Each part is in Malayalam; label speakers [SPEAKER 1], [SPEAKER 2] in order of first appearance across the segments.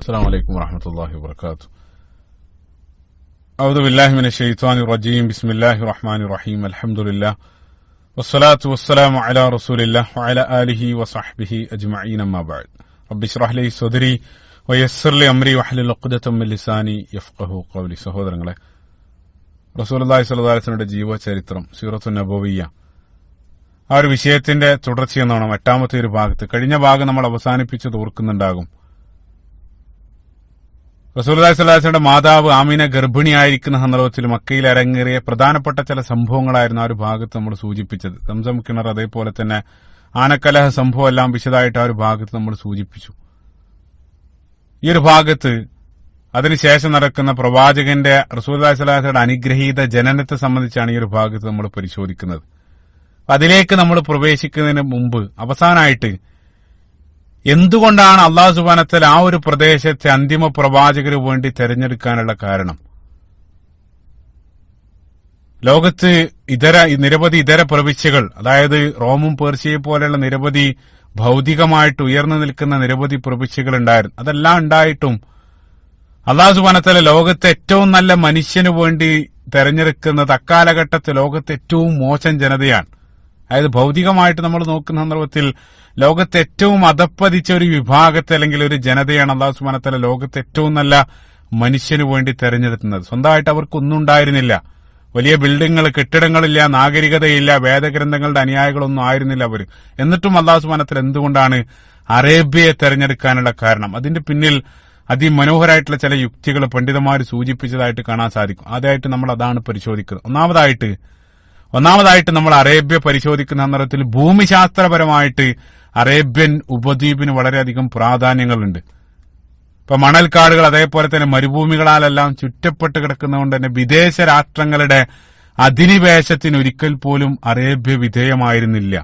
[SPEAKER 1] السلام عليكم ورحمة الله وبركاته. أعوذ بالله من الشيطان الرجيم. بسم الله الرحمن الرحيم. الحمد لله والصلاة والسلام على رسول الله وعلى آله وصحبه أجمعين. أما بعد. رب اشرح لي صدري ويسر لي أمري واحلل عقدة من لساني يفقهوا قولي. സഹോദരങ്ങളെ, റസൂലുള്ളാഹി സ്വല്ലല്ലാഹു അലൈഹി വസല്ലമയുടെ ജീവചരിത്രം സീറത്തുൻ നബവിയ്യ ആ ഒരു വിഷയത്തിന്റെ തുടർച്ചയെന്നാണ് 8ാമത്തെ ഒരു ഭാഗത്ത്. കഴിഞ്ഞ ഭാഗം നമ്മൾ അവസാനിപ്പിച്ചത് ഓർക്കുന്നുണ്ടാകും. റസൂലുള്ളാഹി സ്വല്ലല്ലാഹു അലൈഹി വസല്ലമയുടെ മാതാവ് ആമിന ഗർഭിണിയായിരിക്കുന്ന സന്ദർഭത്തിൽ മക്കയിൽ അരങ്ങേറിയ പ്രധാനപ്പെട്ട ചില സംഭവങ്ങളായിരുന്നു ആ ഒരു ഭാഗത്ത് നമ്മൾ സൂചിപ്പിച്ചത്. സംസം കിണർ, അതേപോലെ തന്നെ ആനക്കലഹ സംഭവം എല്ലാം വിശദമായിട്ട് ആ ഒരു ഭാഗത്ത് നമ്മൾ സൂചിപ്പിച്ചു. ഈ ഒരു ഭാഗത്ത് അതിനുശേഷം നടക്കുന്ന പ്രവാചകന്റെ റസൂലുള്ളാഹി സ്വല്ലല്ലാഹു അലൈഹി വസല്ലമയുടെ അനുഗ്രഹീത ജനനത്തെ സംബന്ധിച്ചാണ് ഈ ഒരു ഭാഗത്ത് നമ്മൾ പരിശോധിക്കുന്നത്. അതിലേക്ക് നമ്മൾ പ്രവേശിക്കുന്നതിന് മുമ്പ് അവസാനമായിട്ട് എന്തുകൊണ്ടാണ് അല്ലാഹു സുബ്ഹാനഹു വ തആല ആ ഒരു പ്രദേശത്തെ അന്തിമ പ്രവാചകന് വേണ്ടി തെരഞ്ഞെടുക്കാനുള്ള കാരണം? ലോകത്ത് നിരവധി ഇതര പ്രവിശ്യകൾ, അതായത് റോമും പേർഷ്യയെ പോലെയുള്ള നിരവധി ഭൗതികമായിട്ട് ഉയർന്നു നിൽക്കുന്ന നിരവധി പ്രവിശ്യകൾ ഉണ്ടായിരുന്നു. അതെല്ലാം ഉണ്ടായിട്ടും അല്ലാഹു സുബ്ഹാനഹു വ തആല ലോകത്തെ ഏറ്റവും നല്ല മനുഷ്യന് വേണ്ടി തെരഞ്ഞെടുക്കുന്നത് അക്കാലഘട്ടത്തിൽ ലോകത്തെ ഏറ്റവും മോശം ജനതയാണ്. അതായത് ഭൗതികമായിട്ട് നമ്മൾ നോക്കുന്ന സന്ദർഭത്തിൽ ലോകത്തെ ഏറ്റവും അധപ്പതിച്ച ഒരു വിഭാഗത്തെ അല്ലെങ്കിൽ ഒരു ജനതയാണ് അല്ലാഹു സുബ്ഹാനഹു വ തആല ലോകത്തെ ഏറ്റവും നല്ല മനുഷ്യന് വേണ്ടി തെരഞ്ഞെടുക്കുന്നത്. സ്വന്തമായിട്ട് അവർക്കൊന്നും ഉണ്ടായിരുന്നില്ല. വലിയ ബിൽഡിങ്ങുകൾ, കെട്ടിടങ്ങളില്ല, നാഗരികതയില്ല, വേദഗ്രന്ഥങ്ങളുടെ അനുയായികളൊന്നും ആയിരുന്നില്ല അവർ. എന്നിട്ടും അല്ലാഹു സുബ്ഹാനഹു വ തആല എന്തുകൊണ്ടാണ് അറേബ്യയെ തെരഞ്ഞെടുക്കാനുള്ള കാരണം? അതിന്റെ പിന്നിൽ അതിമനോഹരമായിട്ടുള്ള ചില യുക്തികൾ പണ്ഡിതന്മാർ സൂചിപ്പിച്ചതായിട്ട് കാണാൻ സാധിക്കും. ആദ്യമായിട്ട് നമ്മൾ അതാണ് പരിശോധിക്കുന്നത്. ഒന്നാമതായിട്ട് നമ്മൾ അറേബ്യ പരിശോധിക്കുന്ന സന്ദർഭത്തിൽ ഭൂമിശാസ്ത്രപരമായിട്ട് അറേബ്യൻ ഉപദ്വീപിന് വളരെയധികം പ്രാധാന്യങ്ങളുണ്ട്. ഇപ്പൊ മണൽക്കാടുകൾ, അതേപോലെ തന്നെ മരുഭൂമികളാലെല്ലാം ചുറ്റപ്പെട്ട് കിടക്കുന്നതുകൊണ്ട് തന്നെ വിദേശ രാഷ്ട്രങ്ങളുടെ അധിനിവേശത്തിന് ഒരിക്കൽ പോലും അറേബ്യ വിധേയമായിരുന്നില്ല.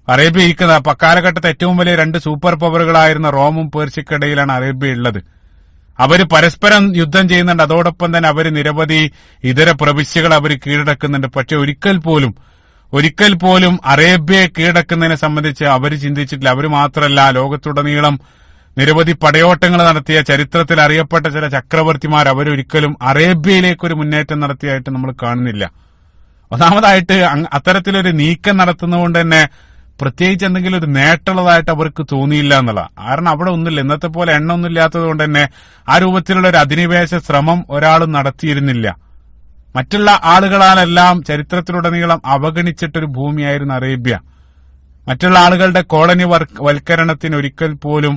[SPEAKER 1] അറേബ്യ ഇരിക്കുന്ന അക്കാലഘട്ടത്തെ ഏറ്റവും വലിയ 2 സൂപ്പർ പവറുകളായിരുന്ന റോമും പേർഷ്യക്കിടയിലാണ് അറേബ്യ ഉള്ളത്. അവര് പരസ്പരം യുദ്ധം ചെയ്യുന്നുണ്ട്. അതോടൊപ്പം തന്നെ അവര് നിരവധി ഇതര പ്രവിശ്യകൾ അവർ കീഴടക്കുന്നുണ്ട്. പക്ഷെ ഒരിക്കൽ പോലും അറേബ്യയെ കീഴടക്കുന്നതിനെ സംബന്ധിച്ച് അവർ ചിന്തിച്ചിട്ടില്ല. അവർ മാത്രമല്ല, ലോകത്തുടനീളം നിരവധി പടയോട്ടങ്ങൾ നടത്തിയ ചരിത്രത്തിൽ അറിയപ്പെട്ട ചില ചക്രവർത്തിമാർ അവരൊരിക്കലും അറേബ്യയിലേക്കൊരു മുന്നേറ്റം നടത്തിയായിട്ട് നമ്മൾ കാണുന്നില്ല. ഒന്നാമതായിട്ട് അത്തരത്തിലൊരു നീക്കം നടത്തുന്നതുകൊണ്ട് തന്നെ പ്രത്യേകിച്ച് എന്തെങ്കിലും ഒരു നേട്ടമുള്ളതായിട്ട് അവർക്ക് തോന്നിയില്ല എന്നുള്ള. കാരണം അവിടെ ഒന്നുമില്ല, ഇന്നത്തെ പോലെ എണ്ണ ഒന്നും ഇല്ലാത്തത് കൊണ്ട് തന്നെ ആ രൂപത്തിലുള്ള ഒരു അധിനിവേശ ശ്രമം ഒരാളും നടത്തിയിരുന്നില്ല. മറ്റുള്ള ആളുകളാലെല്ലാം ചരിത്രത്തിലുടനീളം അവഗണിച്ചിട്ടൊരു ഭൂമിയായിരുന്നു അറേബ്യ. മറ്റുള്ള ആളുകളുടെ കോളനി വൽക്കരണത്തിന് ഒരിക്കൽ പോലും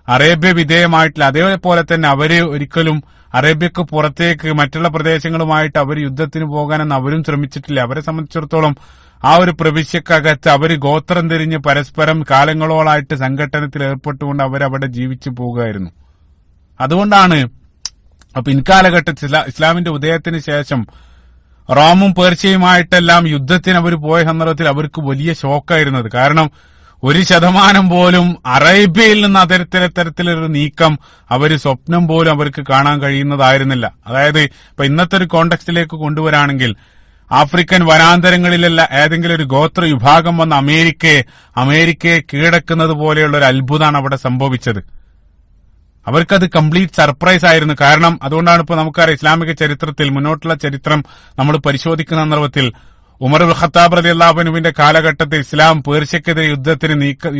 [SPEAKER 1] അറേബ്യ വിധേയമായിട്ടില്ല. അതേപോലെ തന്നെ അവര് ഒരിക്കലും അറേബ്യക്ക് പുറത്തേക്ക് മറ്റുള്ള പ്രദേശങ്ങളുമായിട്ട് അവർ യുദ്ധത്തിന് പോകാനെന്ന് അവരും ശ്രമിച്ചിട്ടില്ല. അവരെ സംബന്ധിച്ചിടത്തോളം ആ ഒരു പ്രവിശ്യക്കകത്ത് അവര് ഗോത്രം തിരിഞ്ഞ് പരസ്പരം കാലങ്ങളോളായിട്ട് സംഘട്ടനത്തിൽ ഏർപ്പെട്ടുകൊണ്ട് അവരവിടെ ജീവിച്ചു പോവുകയായിരുന്നു. അതുകൊണ്ടാണ് പിൻകാലഘട്ടത്തിൽ ഇസ്ലാമിന്റെ ഉദയത്തിന് ശേഷം റോമും പേർഷ്യയുമായിട്ടെല്ലാം യുദ്ധത്തിന് അവർ പോയ സന്ദർഭത്തിൽ അവർക്ക് വലിയ ഷോക്കായിരുന്നത്. കാരണം 1% പോലും അറേബ്യയിൽ നിന്ന് അത്തരത്തിലൊരു നീക്കം അവര് സ്വപ്നം പോലും അവർക്ക് കാണാൻ കഴിയുന്നതായിരുന്നില്ല. അതായത് ഇപ്പൊ ഇന്നത്തെ ഒരു കോണ്ടെക്സ്റ്റിലേക്ക് കൊണ്ടുവരാണെങ്കിൽ ആഫ്രിക്കൻ വനാന്തരങ്ങളിലല്ല ഏതെങ്കിലും ഒരു ഗോത്ര വിഭാഗം വന്ന് അമേരിക്കയെ കീഴടക്കുന്നത് പോലെയുള്ള ഒരു അത്ഭുതമാണ് അവിടെ സംഭവിച്ചത്. അവർക്കത് കംപ്ലീറ്റ് സർപ്രൈസ് ആയിരുന്നു. കാരണം അതുകൊണ്ടാണ് ഇപ്പൊ നമുക്കറിയാം, ഇസ്ലാമിക ചരിത്രത്തിൽ മുന്നോട്ടുള്ള ചരിത്രം നമ്മൾ പരിശോധിക്കുന്ന സന്ദർഭത്തിൽ ഉമർ ഇബ്നു ഖത്താബ് റളിയല്ലാഹു അൻഹുവിന്റെ കാലഘട്ടത്തിൽ ഇസ്ലാം പേർഷ്യക്കെതിരെ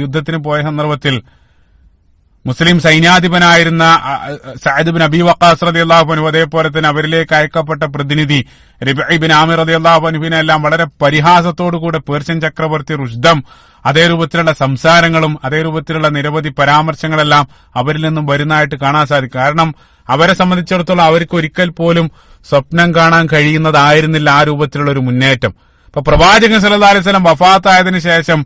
[SPEAKER 1] യുദ്ധത്തിന് പോയ സന്ദർഭത്തിൽ മുസ്ലിം സൈന്യാധിപനായിരുന്ന സഅദ് ഇബ്നു അബീ വഖാസ് റളിയല്ലാഹു അൻഹു, അതേപോലെ തന്നെ അവരിലേക്ക് അയക്കപ്പെട്ട പ്രതിനിധി റിബഈ ഇബ്നു ആമിർ റളിയല്ലാഹു അൻഹുവിനെ എല്ലാം വളരെ പരിഹാസത്തോടുകൂടെ പേർഷ്യൻ ചക്രവർത്തി റുഷ്ദം അതേ രൂപത്തിലുള്ള സംസാരങ്ങളും അതേ രൂപത്തിലുള്ള നിരവധി പരാമർശങ്ങളെല്ലാം അവരിൽ നിന്നും വരുന്നതായിട്ട് കാണാൻ സാധിക്കും. കാരണം അവരെ സംബന്ധിച്ചിടത്തോളം അവർക്ക് ഒരിക്കൽ പോലും സ്വപ്നം കാണാൻ കഴിയുന്നതായിരുന്നില്ല ആ രൂപത്തിലുള്ള ഒരു മുന്നേറ്റം. ഇപ്പൊ പ്രവാചകൻ സല്ലല്ലാഹു അലൈഹി വസല്ലം വഫാത്തായതിനു ശേഷം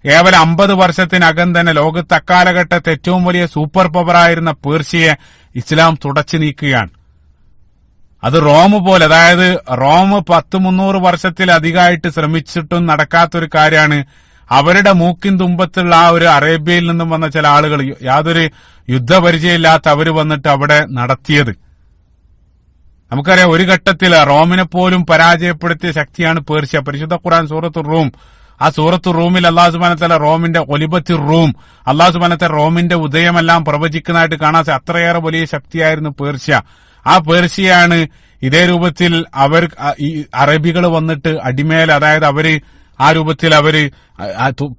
[SPEAKER 1] കേവലം 50 വർഷത്തിനകം തന്നെ ലോകത്ത് അക്കാലഘട്ടത്തെ ഏറ്റവും വലിയ സൂപ്പർ പവറായിരുന്ന പേർഷ്യയെ ഇസ്ലാം തുടച്ചു നീക്കുകയാണ്. അത് റോം പോലെ, അതായത് റോം 100-300 വർഷത്തിലധികമായിട്ട് ശ്രമിച്ചിട്ടും നടക്കാത്തൊരു കാര്യമാണ് അവരുടെ മൂക്കിൻ തുമ്പത്തുള്ള ആ ഒരു അറേബ്യയിൽ നിന്നും വന്ന ചില ആളുകൾ, യാതൊരു യുദ്ധപരിചയമില്ലാത്ത അവര് വന്നിട്ട് അവിടെ നടത്തിയത്. നമുക്കറിയാം, ഒരു ഘട്ടത്തിൽ റോമിനെ പോലും പരാജയപ്പെടുത്തിയ ശക്തിയാണ് പേർഷ്യ. പരിശുദ്ധ ഖുർആൻ സൂറത്തുർ റൂം ആ സൂറത്തു റൂമിൽ അള്ളാഹു സുബ്ഹാനഹു വ തആല റോമിന്റെ ഒലിബത്തി റൂം, അള്ളാഹു സുബ്ഹാനഹു വ തആല റോമിന്റെ ഉദയമെല്ലാം പ്രവചിക്കുന്നതായിട്ട് കാണാൻ അത്രയേറെ വലിയ ശക്തിയായിരുന്നു പേർഷ്യ. ആ പേർഷ്യയാണ് ഇതേ രൂപത്തിൽ അവർ ഈ അറബികൾ വന്നിട്ട് അടിമേൽ, അതായത് അവര് ആ രൂപത്തിൽ അവര്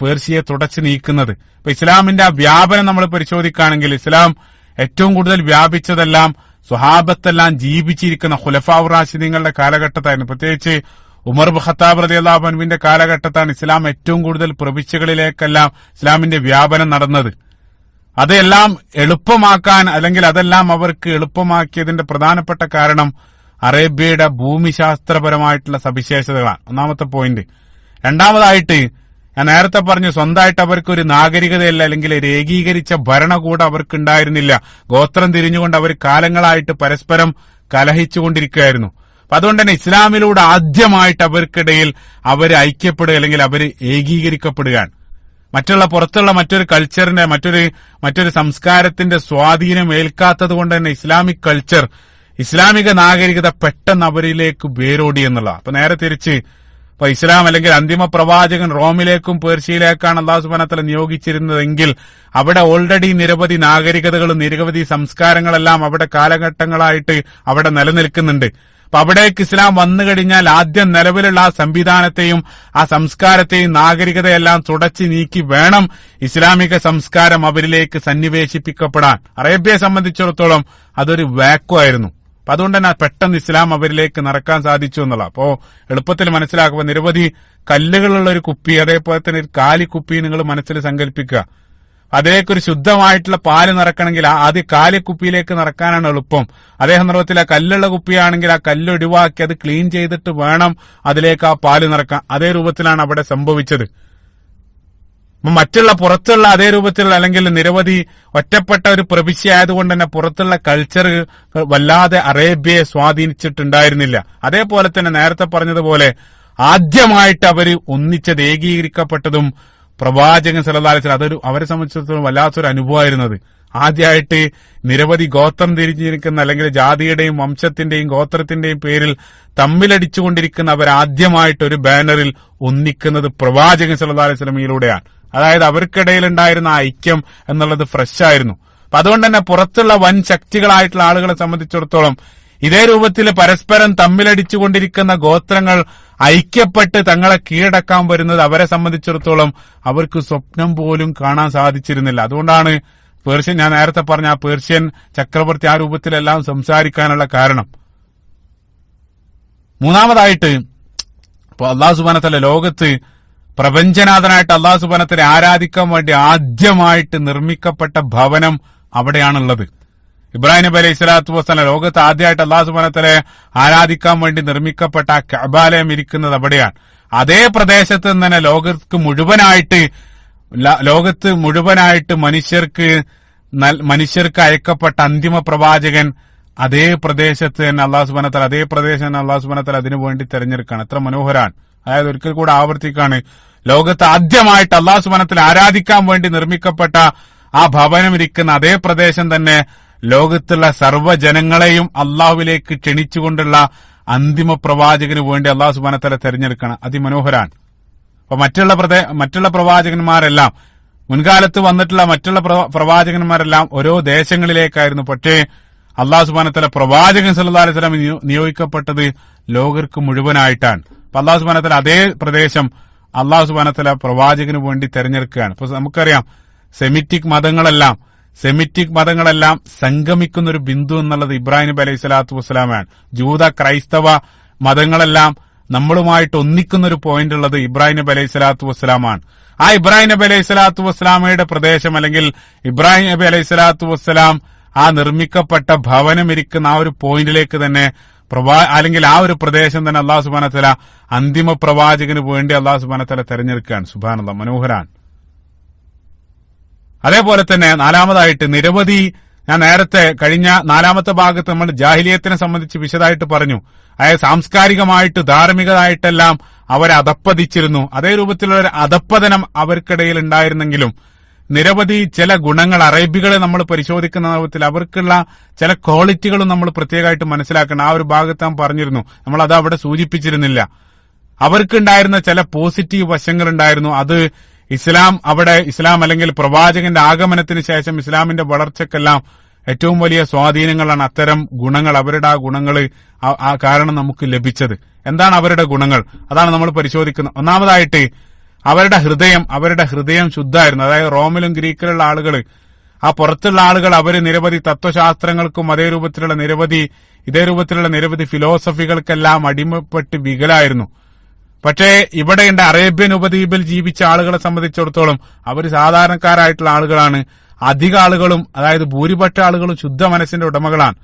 [SPEAKER 1] പേർഷ്യയെ തുടച്ചു നീക്കുന്നത്. ഇപ്പൊ ഇസ്ലാമിന്റെ ആ വ്യാപനം നമ്മൾ പരിശോധിക്കുകയാണെങ്കിൽ ഇസ്ലാം ഏറ്റവും കൂടുതൽ വ്യാപിച്ചതെല്ലാം സ്വഹാബത്തെല്ലാം ജീവിച്ചിരിക്കുന്ന ഖുലഫാഉർ റാഷിദീങ്ങളുടെ കാലഘട്ടത്തായിരുന്നു. പ്രത്യേകിച്ച് ഉമർ ഇബ്നു ഖത്താബ് റളിയല്ലാഹു അൻഹുവിന്റെ കാലഘട്ടത്താണ് ഇസ്ലാം ഏറ്റവും കൂടുതൽ പ്രവിശ്യകളിലേക്കെല്ലാം ഇസ്ലാമിന്റെ വ്യാപനം നടന്നത്. അതെല്ലാം എളുപ്പമാക്കാൻ, അല്ലെങ്കിൽ അതെല്ലാം അവർക്ക് എളുപ്പമാക്കിയതിന്റെ പ്രധാനപ്പെട്ട കാരണം അറേബ്യയുടെ ഭൂമിശാസ്ത്രപരമായിട്ടുള്ള സവിശേഷതകളാണ്. ഒന്നാമത്തെ പോയിന്റ്. രണ്ടാമതായിട്ട് ഞാൻ നേരത്തെ പറഞ്ഞു, സ്വന്തമായിട്ട് അവർക്കൊരു നാഗരികതയല്ല, അല്ലെങ്കിൽ ഒരു ഏകീകരിച്ച ഭരണകൂടം അവർക്കുണ്ടായിരുന്നില്ല. ഗോത്രം തിരിഞ്ഞുകൊണ്ട് അവർ കാലങ്ങളായിട്ട് പരസ്പരം കലഹിച്ചുകൊണ്ടിരിക്കുകയായിരുന്നു. അപ്പൊ അതുകൊണ്ട് തന്നെ ഇസ്ലാമിലൂടെ ആദ്യമായിട്ട് അവർക്കിടയിൽ അവർ ഐക്യപ്പെടുക, അല്ലെങ്കിൽ അവർ ഏകീകരിക്കപ്പെടുകയാണ്. മറ്റുള്ള പുറത്തുള്ള മറ്റൊരു കൾച്ചറിന്റെ, മറ്റൊരു സംസ്കാരത്തിന്റെ സ്വാധീനം ഏൽക്കാത്തത് കൊണ്ട് തന്നെ ഇസ്ലാമിക് കൾച്ചർ, ഇസ്ലാമിക നാഗരികത പെട്ടെന്ന് അവരിലേക്ക് വേരോടി എന്നുള്ളതാണ്. അപ്പൊ നേരെ തിരിച്ച് ഇപ്പൊ ഇസ്ലാം അല്ലെങ്കിൽ അന്തിമ പ്രവാചകൻ റോമിലേക്കും പേർഷ്യയിലേക്കാണ് അല്ലാഹു സുബ്ഹാനഹു വ തആല നിയോഗിച്ചിരുന്നതെങ്കിൽ അവിടെ ഓൾറെഡി നിരവധി നാഗരികതകളും നിരവധി സംസ്കാരങ്ങളെല്ലാം അവിടെ കാലഘട്ടങ്ങളായിട്ട് അവിടെ നിലനിൽക്കുന്നുണ്ട്. അപ്പൊ അവിടേക്ക് ഇസ്ലാം വന്നു കഴിഞ്ഞാൽ ആദ്യം നിലവിലുള്ള ആ സംവിധാനത്തെയും ആ സംസ്കാരത്തെയും നാഗരികതയെല്ലാം തുടച്ചു നീക്കി വേണം ഇസ്ലാമിക സംസ്കാരം അവരിലേക്ക് സന്നിവേശിപ്പിക്കപ്പെടാൻ. അറേബ്യയെ സംബന്ധിച്ചിടത്തോളം അതൊരു വാക്വമായിരുന്നു. അപ്പൊ അതുകൊണ്ട് തന്നെ പെട്ടെന്ന് ഇസ്ലാം അവരിലേക്ക് നടക്കാൻ സാധിച്ചു എന്നുള്ള. അപ്പോ എളുപ്പത്തിൽ മനസ്സിലാക്കുമ്പോൾ നിരവധി കല്ലുകളുള്ള ഒരു കുപ്പി, അതേപോലെ തന്നെ ഒരു കാലിക്കുപ്പി നിങ്ങൾ മനസ്സിൽ സങ്കല്പിക്കുക. അതിലേക്കൊരു ശുദ്ധമായിട്ടുള്ള പാല് നിറക്കണമെങ്കിൽ ആദ്യം കാലിക്കുപ്പിയിലേക്ക് നിറക്കാനാണ് എളുപ്പം. അതേ സന്ദർഭത്തിൽ ആ കല്ലുള്ള കുപ്പിയാണെങ്കിൽ ആ കല്ല് ഒഴിവാക്കി അത് ക്ലീൻ ചെയ്തിട്ട് വേണം അതിലേക്ക് ആ പാല് നിറക്കാൻ. അതേ രൂപത്തിലാണ് അവിടെ സംഭവിച്ചത്. മറ്റുള്ള പുറത്തുള്ള അതേ രൂപത്തിലുള്ള, അല്ലെങ്കിൽ നിരവധി ഒറ്റപ്പെട്ട ഒരു പ്രവിശ്യ ആയതുകൊണ്ട് തന്നെ പുറത്തുള്ള കൾച്ചർ വല്ലാതെ അറേബ്യയെ സ്വാധീനിച്ചിട്ടുണ്ടായിരുന്നില്ല. അതേപോലെ തന്നെ നേരത്തെ പറഞ്ഞതുപോലെ ആദ്യമായിട്ട് അവര് ഒന്നിച്ചത്, ഏകീകരിക്കപ്പെട്ടതും പ്രവാചകൻ സല്ലല്ലാഹു അലൈഹി വസല്ലം, അതൊരു അവരെ സംബന്ധിച്ചിടത്തോളം വല്ലാത്തൊരു അനുഭവമായിരുന്നത്. ആദ്യമായിട്ട് നിരവധി ഗോത്രം തിരിഞ്ഞിരിക്കുന്ന, അല്ലെങ്കിൽ ജാതിയുടെയും വംശത്തിന്റെയും ഗോത്രത്തിന്റെയും പേരിൽ തമ്മിലടിച്ചുകൊണ്ടിരിക്കുന്ന അവരാദ്യമായിട്ട് ഒരു ബാനറിൽ ഒന്നിക്കുന്നത് പ്രവാചകൻ സല്ലല്ലാഹു അലൈഹി വസല്ലമയിലൂടെയാണ്. അതായത് അവർക്കിടയിൽ ഉണ്ടായിരുന്ന ഐക്യം എന്നുള്ളത് ഫ്രഷ് ആയിരുന്നു. അപ്പൊ അതുകൊണ്ട് തന്നെ പുറത്തുള്ള വൻ ശക്തികളായിട്ടുള്ള ആളുകളെ സംബന്ധിച്ചിടത്തോളം ഇതേ രൂപത്തിൽ പരസ്പരം തമ്മിലടിച്ചുകൊണ്ടിരിക്കുന്ന ഗോത്രങ്ങൾ ഐക്യപ്പെട്ട് തങ്ങളെ കീഴടക്കാൻ വരുന്നത് അവരെ സംബന്ധിച്ചിടത്തോളം അവർക്ക് സ്വപ്നം പോലും കാണാൻ സാധിച്ചിരുന്നില്ല. അതുകൊണ്ടാണ് പേർഷ്യൻ, ഞാൻ നേരത്തെ പറഞ്ഞ ആ പേർഷ്യൻ ചക്രവർത്തി ആ രൂപത്തിലെല്ലാം സംസാരിക്കാനുള്ള കാരണം. മൂന്നാമതായിട്ട് ഇപ്പൊ അല്ലാഹു സുബ്ഹാനഹു വ തആല ലോകത്ത് പ്രപഞ്ചനാഥനായിട്ട് അല്ലാഹു സുബ്ഹാനഹു വ തആല ആരാധിക്കാൻ വേണ്ടി ആദ്യമായിട്ട് നിർമ്മിക്കപ്പെട്ട ഭവനം അവിടെയാണുള്ളത്. ഇബ്രാഹിം നബി അലൈഹി സ്വലാത്തു വസ്സലാം ലോകത്ത് ആദ്യമായിട്ട് അല്ലാഹു സുബ്ഹാനഹു വ തആല ആരാധിക്കാൻ വേണ്ടി നിർമ്മിക്കപ്പെട്ട ആ കഅബാലയം ഇരിക്കുന്നത് അവിടെയാണ്. അതേ പ്രദേശത്ത് തന്നെ ലോകത്ത് മുഴുവനായിട്ട് മനുഷ്യർക്ക് അയക്കപ്പെട്ട അന്തിമ പ്രവാചകൻ അതേ പ്രദേശത്ത് തന്നെ അല്ലാഹു സുബ്ഹാനഹു വ തആല, അതേ പ്രദേശം തന്നെ അല്ലാഹു സുബ്ഹാനഹു വ തആല അതിനു വേണ്ടി തെരഞ്ഞെടുക്കുകയാണ്. എത്ര മനോഹരാണ്. അതായത് ഒരിക്കൽ കൂടെ ആവർത്തിക്കാണ്, ലോകത്ത് ആദ്യമായിട്ട് അല്ലാഹു സുബ്ഹാനഹു വ തആല ആരാധിക്കാൻ വേണ്ടി നിർമ്മിക്കപ്പെട്ട ആ ഭവനം ഇരിക്കുന്ന അതേ പ്രദേശം തന്നെ ലോകത്തുള്ള സർവ്വജനങ്ങളെയും അള്ളാഹുവിലേക്ക് ക്ഷണിച്ചുകൊണ്ടുള്ള അന്തിമ പ്രവാചകന് വേണ്ടി അല്ലാഹു സുബ്ഹാനഹു വ തആല തെരഞ്ഞെടുക്കണം. അതിമനോഹരാണ്. അപ്പൊ മറ്റുള്ള പ്രവാചകന്മാരെല്ലാം, മുൻകാലത്ത് വന്നിട്ടുള്ള മറ്റുള്ള പ്രവാചകന്മാരെല്ലാം ഓരോ ദേശങ്ങളിലേക്കായിരുന്നു. പക്ഷേ അല്ലാഹു സുബ്ഹാനഹു വ തആല പ്രവാചകൻ സല്ലല്ലാഹു അലൈഹി വസല്ലം നിയോഗിക്കപ്പെട്ടത് ലോകർക്ക് മുഴുവനായിട്ടാണ്. അപ്പൊ അല്ലാഹു സുബ്ഹാനഹു വ തആല അതേ പ്രദേശം അല്ലാഹു സുബ്ഹാനഹു വ തആല പ്രവാചകന് വേണ്ടി തെരഞ്ഞെടുക്കുകയാണ്. അപ്പൊ നമുക്കറിയാം സെമിറ്റിക് മതങ്ങളെല്ലാം സംഗമിക്കുന്ന ഒരു ബിന്ദു എന്നുള്ളത് ഇബ്രാഹിം നബി അലൈഹി സ്വലാത്തു വസ്സലാമാണ്. ജൂത ക്രൈസ്തവ മതങ്ങളെല്ലാം നമ്മളുമായിട്ട് ഒന്നിക്കുന്ന ഒരു പോയിന്റ് ഉള്ളത് ഇബ്രാഹിം നബി അലൈഹി സ്വലാത്തു വസ്സലാമാണ്. ആ ഇബ്രാഹിം നബി അലൈഹി സ്വലാത്തു വസ്സലാമയുടെ പ്രദേശം, അല്ലെങ്കിൽ ഇബ്രാഹിം നബി അലൈഹി സ്വലാത്തു വസ്സലാം ആ നിർമ്മിക്കപ്പെട്ട ഭവനം ഇരിക്കുന്ന ആ ഒരു പോയിന്റിലേക്ക് തന്നെ അല്ലെങ്കിൽ ആ ഒരു പ്രദേശം തന്നെ അല്ലാഹു സുബ്ഹാനഹു വ തആല അന്തിമ പ്രവാചകന് വേണ്ടി അല്ലാഹു സുബ്ഹാനഹു വ തആല തെരഞ്ഞെടുക്കുകയാണ്. സുബ്ഹാനല്ലാഹ്, മനോഹരാണ്. അതേപോലെ തന്നെ നാലാമതായിട്ട് നിരവധി, ഞാൻ നേരത്തെ കഴിഞ്ഞ നാലാമത്തെ ഭാഗത്ത് നമ്മൾ ജാഹിലിയത്തിനെ സംബന്ധിച്ച് വിശദമായിട്ട് പറഞ്ഞു. അതായത് സാംസ്കാരികമായിട്ട് ധാർമ്മികമായിട്ടെല്ലാം അവരെ അധപ്പതിച്ചിരുന്നു. അതേ രൂപത്തിലുള്ള ഒരു അധപ്പതനം അവർക്കിടയിൽ ഉണ്ടായിരുന്നെങ്കിലും നിരവധി ചില ഗുണങ്ങൾ അറേബ്യകളെ നമ്മൾ പരിശോധിക്കുന്ന രൂപത്തിൽ അവർക്കുള്ള ചില ക്വാളിറ്റികളും നമ്മൾ പ്രത്യേകമായിട്ട് മനസ്സിലാക്കണം. ആ ഒരു ഭാഗത്ത് നാം പറഞ്ഞിരുന്നു, നമ്മൾ അത് അവിടെ സൂചിപ്പിച്ചിരുന്നില്ല. അവർക്കുണ്ടായിരുന്ന ചില പോസിറ്റീവ് വശങ്ങളുണ്ടായിരുന്നു. അത് ഇസ്ലാം അല്ലെങ്കിൽ പ്രവാചകന്റെ ആഗമനത്തിന് ശേഷം ഇസ്ലാമിന്റെ വളർച്ചക്കെല്ലാം ഏറ്റവും വലിയ സ്വാധീനങ്ങളാണ് അത്തരം ഗുണങ്ങൾ. അവരുടെ ആ ഗുണങ്ങൾ ആ കാരണം നമുക്ക് ലഭിച്ചത്. എന്താണ് അവരുടെ ഗുണങ്ങൾ? അതാണ് നമ്മൾ പരിശോധിക്കുന്നത്. ഒന്നാമതായിട്ട് അവരുടെ ഹൃദയം ശുദ്ധമായിരുന്നു. അതായത് റോമിലും ഗ്രീക്കിലുള്ള ആളുകൾ, ആ പുറത്തുള്ള ആളുകൾ, അവര് നിരവധി തത്വശാസ്ത്രങ്ങൾക്കും ഇതേ രൂപത്തിലുള്ള നിരവധി ഫിലോസഫികൾക്കെല്ലാം അടിമപ്പെട്ട് വികലായിരുന്നു. പക്ഷേ ഇവിടെയുണ്ട് അറേബ്യൻ ഉപദ്വീപിൽ ജീവിച്ച ആളുകളെ സംബന്ധിച്ചിടത്തോളം അവർ സാധാരണക്കാരായിട്ടുള്ള ആളുകളാണ്. അധിക ആളുകളും, അതായത് ഭൂരിപക്ഷ ആളുകളും ശുദ്ധ മനസ്സിന്റെ ഉടമകളാണ്.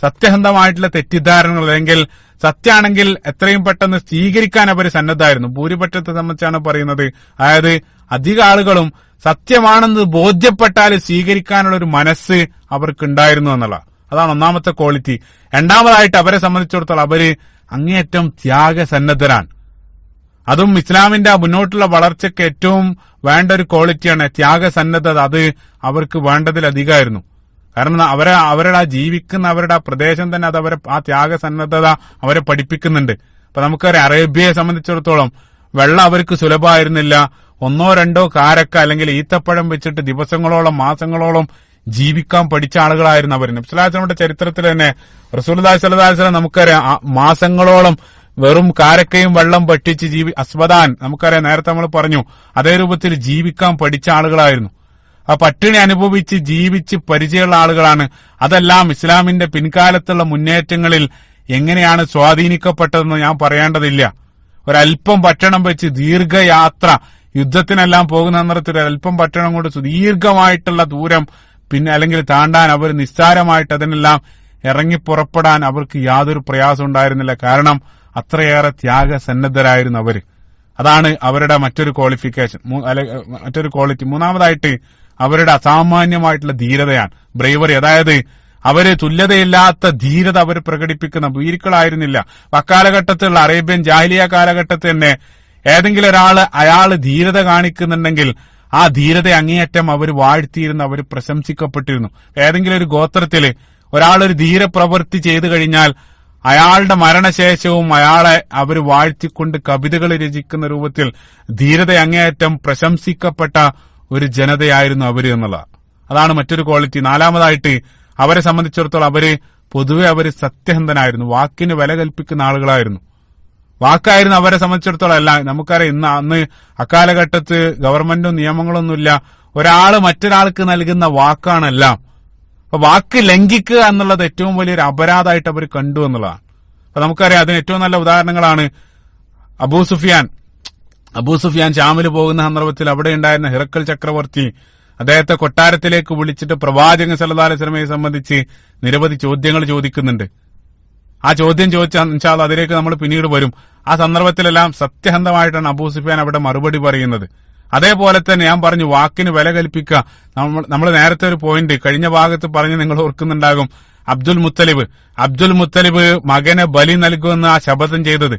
[SPEAKER 1] സത്യസന്ധമായിട്ടുള്ള തെറ്റിദ്ധാരണകൾ അല്ലെങ്കിൽ സത്യമാണെങ്കിൽ എത്രയും പെട്ടെന്ന് സ്വീകരിക്കാൻ അവർ സന്നദ്ധമായിരുന്നു. ഭൂരിപക്ഷത്തെ സംബന്ധിച്ചാണ് പറയുന്നത്. അതായത് അധിക ആളുകളും സത്യമാണെന്ന് ബോധ്യപ്പെട്ടാൽ സ്വീകരിക്കാനുള്ള ഒരു മനസ്സ് അവർക്കുണ്ടായിരുന്നു എന്നുള്ള, അതാണ് ഒന്നാമത്തെ ക്വാളിറ്റി. രണ്ടാമതായിട്ട് അവരെ സംബന്ധിച്ചിടത്തോളം അവര് അങ്ങേയറ്റം ത്യാഗസന്നദ്ധരാണ്. അതും ഇസ്ലാമിന്റെ മുന്നോട്ടുള്ള വളർച്ചയ്ക്ക് ഏറ്റവും വേണ്ട ഒരു ക്വാളിറ്റിയാണ് ത്യാഗസന്നദ്ധത. അത് അവർക്ക് വേണ്ടതിലധികമായിരുന്നു. കാരണം അവരുടെ ജീവിക്കുന്ന അവരുടെ പ്രദേശം തന്നെ അത് ആ ത്യാഗസന്നദ്ധത അവരെ പഠിപ്പിക്കുന്നുണ്ട്. അപ്പൊ നമുക്കറിയാം, അറേബ്യയെ സംബന്ധിച്ചിടത്തോളം വെള്ളം അവർക്ക് സുലഭമായിരുന്നില്ല. 1-2 കാരക്ക അല്ലെങ്കിൽ ഈത്തപ്പഴം വെച്ചിട്ട് ദിവസങ്ങളോളം മാസങ്ങളോളം ജീവിക്കാൻ പഠിച്ച ആളുകളായിരുന്നു അവർ. നബി സ്വല്ലല്ലാഹു അലൈഹി വസല്ലമയുടെ ചരിത്രത്തിൽ തന്നെ റസൂലുള്ളാഹി സ്വല്ലല്ലാഹു അലൈഹി വസല്ലം നമുക്കറിയാം മാസങ്ങളോളം വെറും കാരക്കയും വെള്ളം ഭക്ഷിച്ച് അസ്വദാൻ, നമുക്കറിയാം നേരത്തെ നമ്മൾ പറഞ്ഞു, അതേ രൂപത്തിൽ ജീവിക്കാൻ പഠിച്ച ആളുകളായിരുന്നു. ആ പട്ടിണി അനുഭവിച്ച് ജീവിച്ച് പരിചയമുള്ള ആളുകളാണ്. അതെല്ലാം ഇസ്ലാമിന്റെ പിൻകാലത്തുള്ള മുന്നേറ്റങ്ങളിൽ എങ്ങനെയാണ് സ്വാധീനിക്കപ്പെട്ടതെന്ന് ഞാൻ പറയേണ്ടതില്ല. ഒരല്പം ഭക്ഷണം വെച്ച് ദീർഘയാത്ര, യുദ്ധത്തിനെല്ലാം പോകുന്ന സന്ദർഭത്തിൽ ഒരല്പം ഭക്ഷണം കൊണ്ട് ദീർഘമായിട്ടുള്ള ദൂരം അല്ലെങ്കിൽ താണ്ടാൻ അവർ നിസ്സാരമായിട്ട് അതിനെല്ലാം ഇറങ്ങിപ്പുറപ്പെടാൻ അവർക്ക് യാതൊരു പ്രയാസം ഉണ്ടായിരുന്നില്ല. കാരണം അത്രയേറെ ത്യാഗസന്നദ്ധരായിരുന്നു അവര്. അതാണ് അവരുടെ മറ്റൊരു ക്വാളിറ്റി. മൂന്നാമതായിട്ട് അവരുടെ അസാമാന്യമായിട്ടുള്ള ധീരതയാണ്, ബ്രേവറി. അതായത് അവര് തുല്യതയില്ലാത്ത ധീരത അവർ പ്രകടിപ്പിക്കുന്ന ഭീരുക്കളായിരുന്നില്ല. അക്കാലഘട്ടത്തിലുള്ള അറേബ്യൻ ജാഹിലിയ കാലഘട്ടത്തിൽ തന്നെ ഏതെങ്കിലും അയാള് ധീരത കാണിക്കുന്നുണ്ടെങ്കിൽ ആ ധീരത അങ്ങേയറ്റം അവർ വാഴ്ത്തിയിരുന്നു, അവർ പ്രശംസിക്കപ്പെട്ടിരുന്നു. ഏതെങ്കിലും ഒരു ഗോത്രത്തില് ഒരാളൊരു ധീരപ്രവൃത്തി ചെയ്തു കഴിഞ്ഞാൽ അയാളുടെ മരണശേഷവും അയാളെ അവർ വാഴ്ത്തിക്കൊണ്ട് കവിതകൾ രചിക്കുന്ന രൂപത്തിൽ ധീരത അങ്ങേയറ്റം പ്രശംസിക്കപ്പെട്ട ഒരു ജനതയായിരുന്നു അവര് എന്നുള്ളത്. അതാണ് മറ്റൊരു ക്വാളിറ്റി. നാലാമതായിട്ട് അവരെ സംബന്ധിച്ചിടത്തോളം പൊതുവെ അവര് സത്യസന്ധനായിരുന്നു, വാക്കിന് വില കൽപ്പിക്കുന്ന ആളുകളായിരുന്നു. വാക്കായിരുന്നു അവരെ സംബന്ധിച്ചിടത്തോളം അല്ല. നമുക്കറിയാം അന്ന് അക്കാലഘട്ടത്ത് ഗവൺമെന്റും നിയമങ്ങളൊന്നുമില്ല. ഒരാള് മറ്റൊരാൾക്ക് നൽകുന്ന വാക്കാണെല്ലാം. അപ്പൊ വാക്ക് ലംഘിക്കുക എന്നുള്ളത് ഏറ്റവും വലിയൊരു അപരാധമായിട്ട് അവർ കണ്ടു എന്നുള്ളതാണ്. അപ്പൊ നമുക്കറിയാം അതിന് ഏറ്റവും നല്ല ഉദാഹരണങ്ങളാണ് അബൂ സുഫിയാൻ ഷാമിൽ പോകുന്ന സന്ദർഭത്തിൽ അവിടെ ഉണ്ടായിരുന്ന ഹിറക്കൽ ചക്രവർത്തി അദ്ദേഹത്തെ കൊട്ടാരത്തിലേക്ക് വിളിച്ചിട്ട് പ്രവാചകൻ സല്ലല്ലാഹു അലൈഹി വസല്ലമയെ സംബന്ധിച്ച് നിരവധി ചോദ്യങ്ങൾ ചോദിക്കുന്നുണ്ട്. ആ ചോദ്യം ചോദിച്ചാൽ ഇൻഷാ അല്ലാഹ് അതിലേക്ക് നമ്മൾ പിന്നീട് വരും. ആ സന്ദർഭത്തിലെല്ലാം സത്യസന്ധമായിട്ടാണ് അബൂ സുഫിയാൻ അവിടെ മറുപടി പറയുന്നത്. അതേപോലെ തന്നെ ഞാൻ പറഞ്ഞു, വാക്കിന് വില കൽപ്പിക്കുക. നമ്മൾ നേരത്തെ ഒരു പോയിന്റ് കഴിഞ്ഞ ഭാഗത്ത് പറഞ്ഞ് നിങ്ങൾ ഓർക്കുന്നുണ്ടാകും. അബ്ദുൽ മുത്തലിബ് മകനെ ബലി നൽകുമെന്ന് ആ ശപഥം ചെയ്തത്.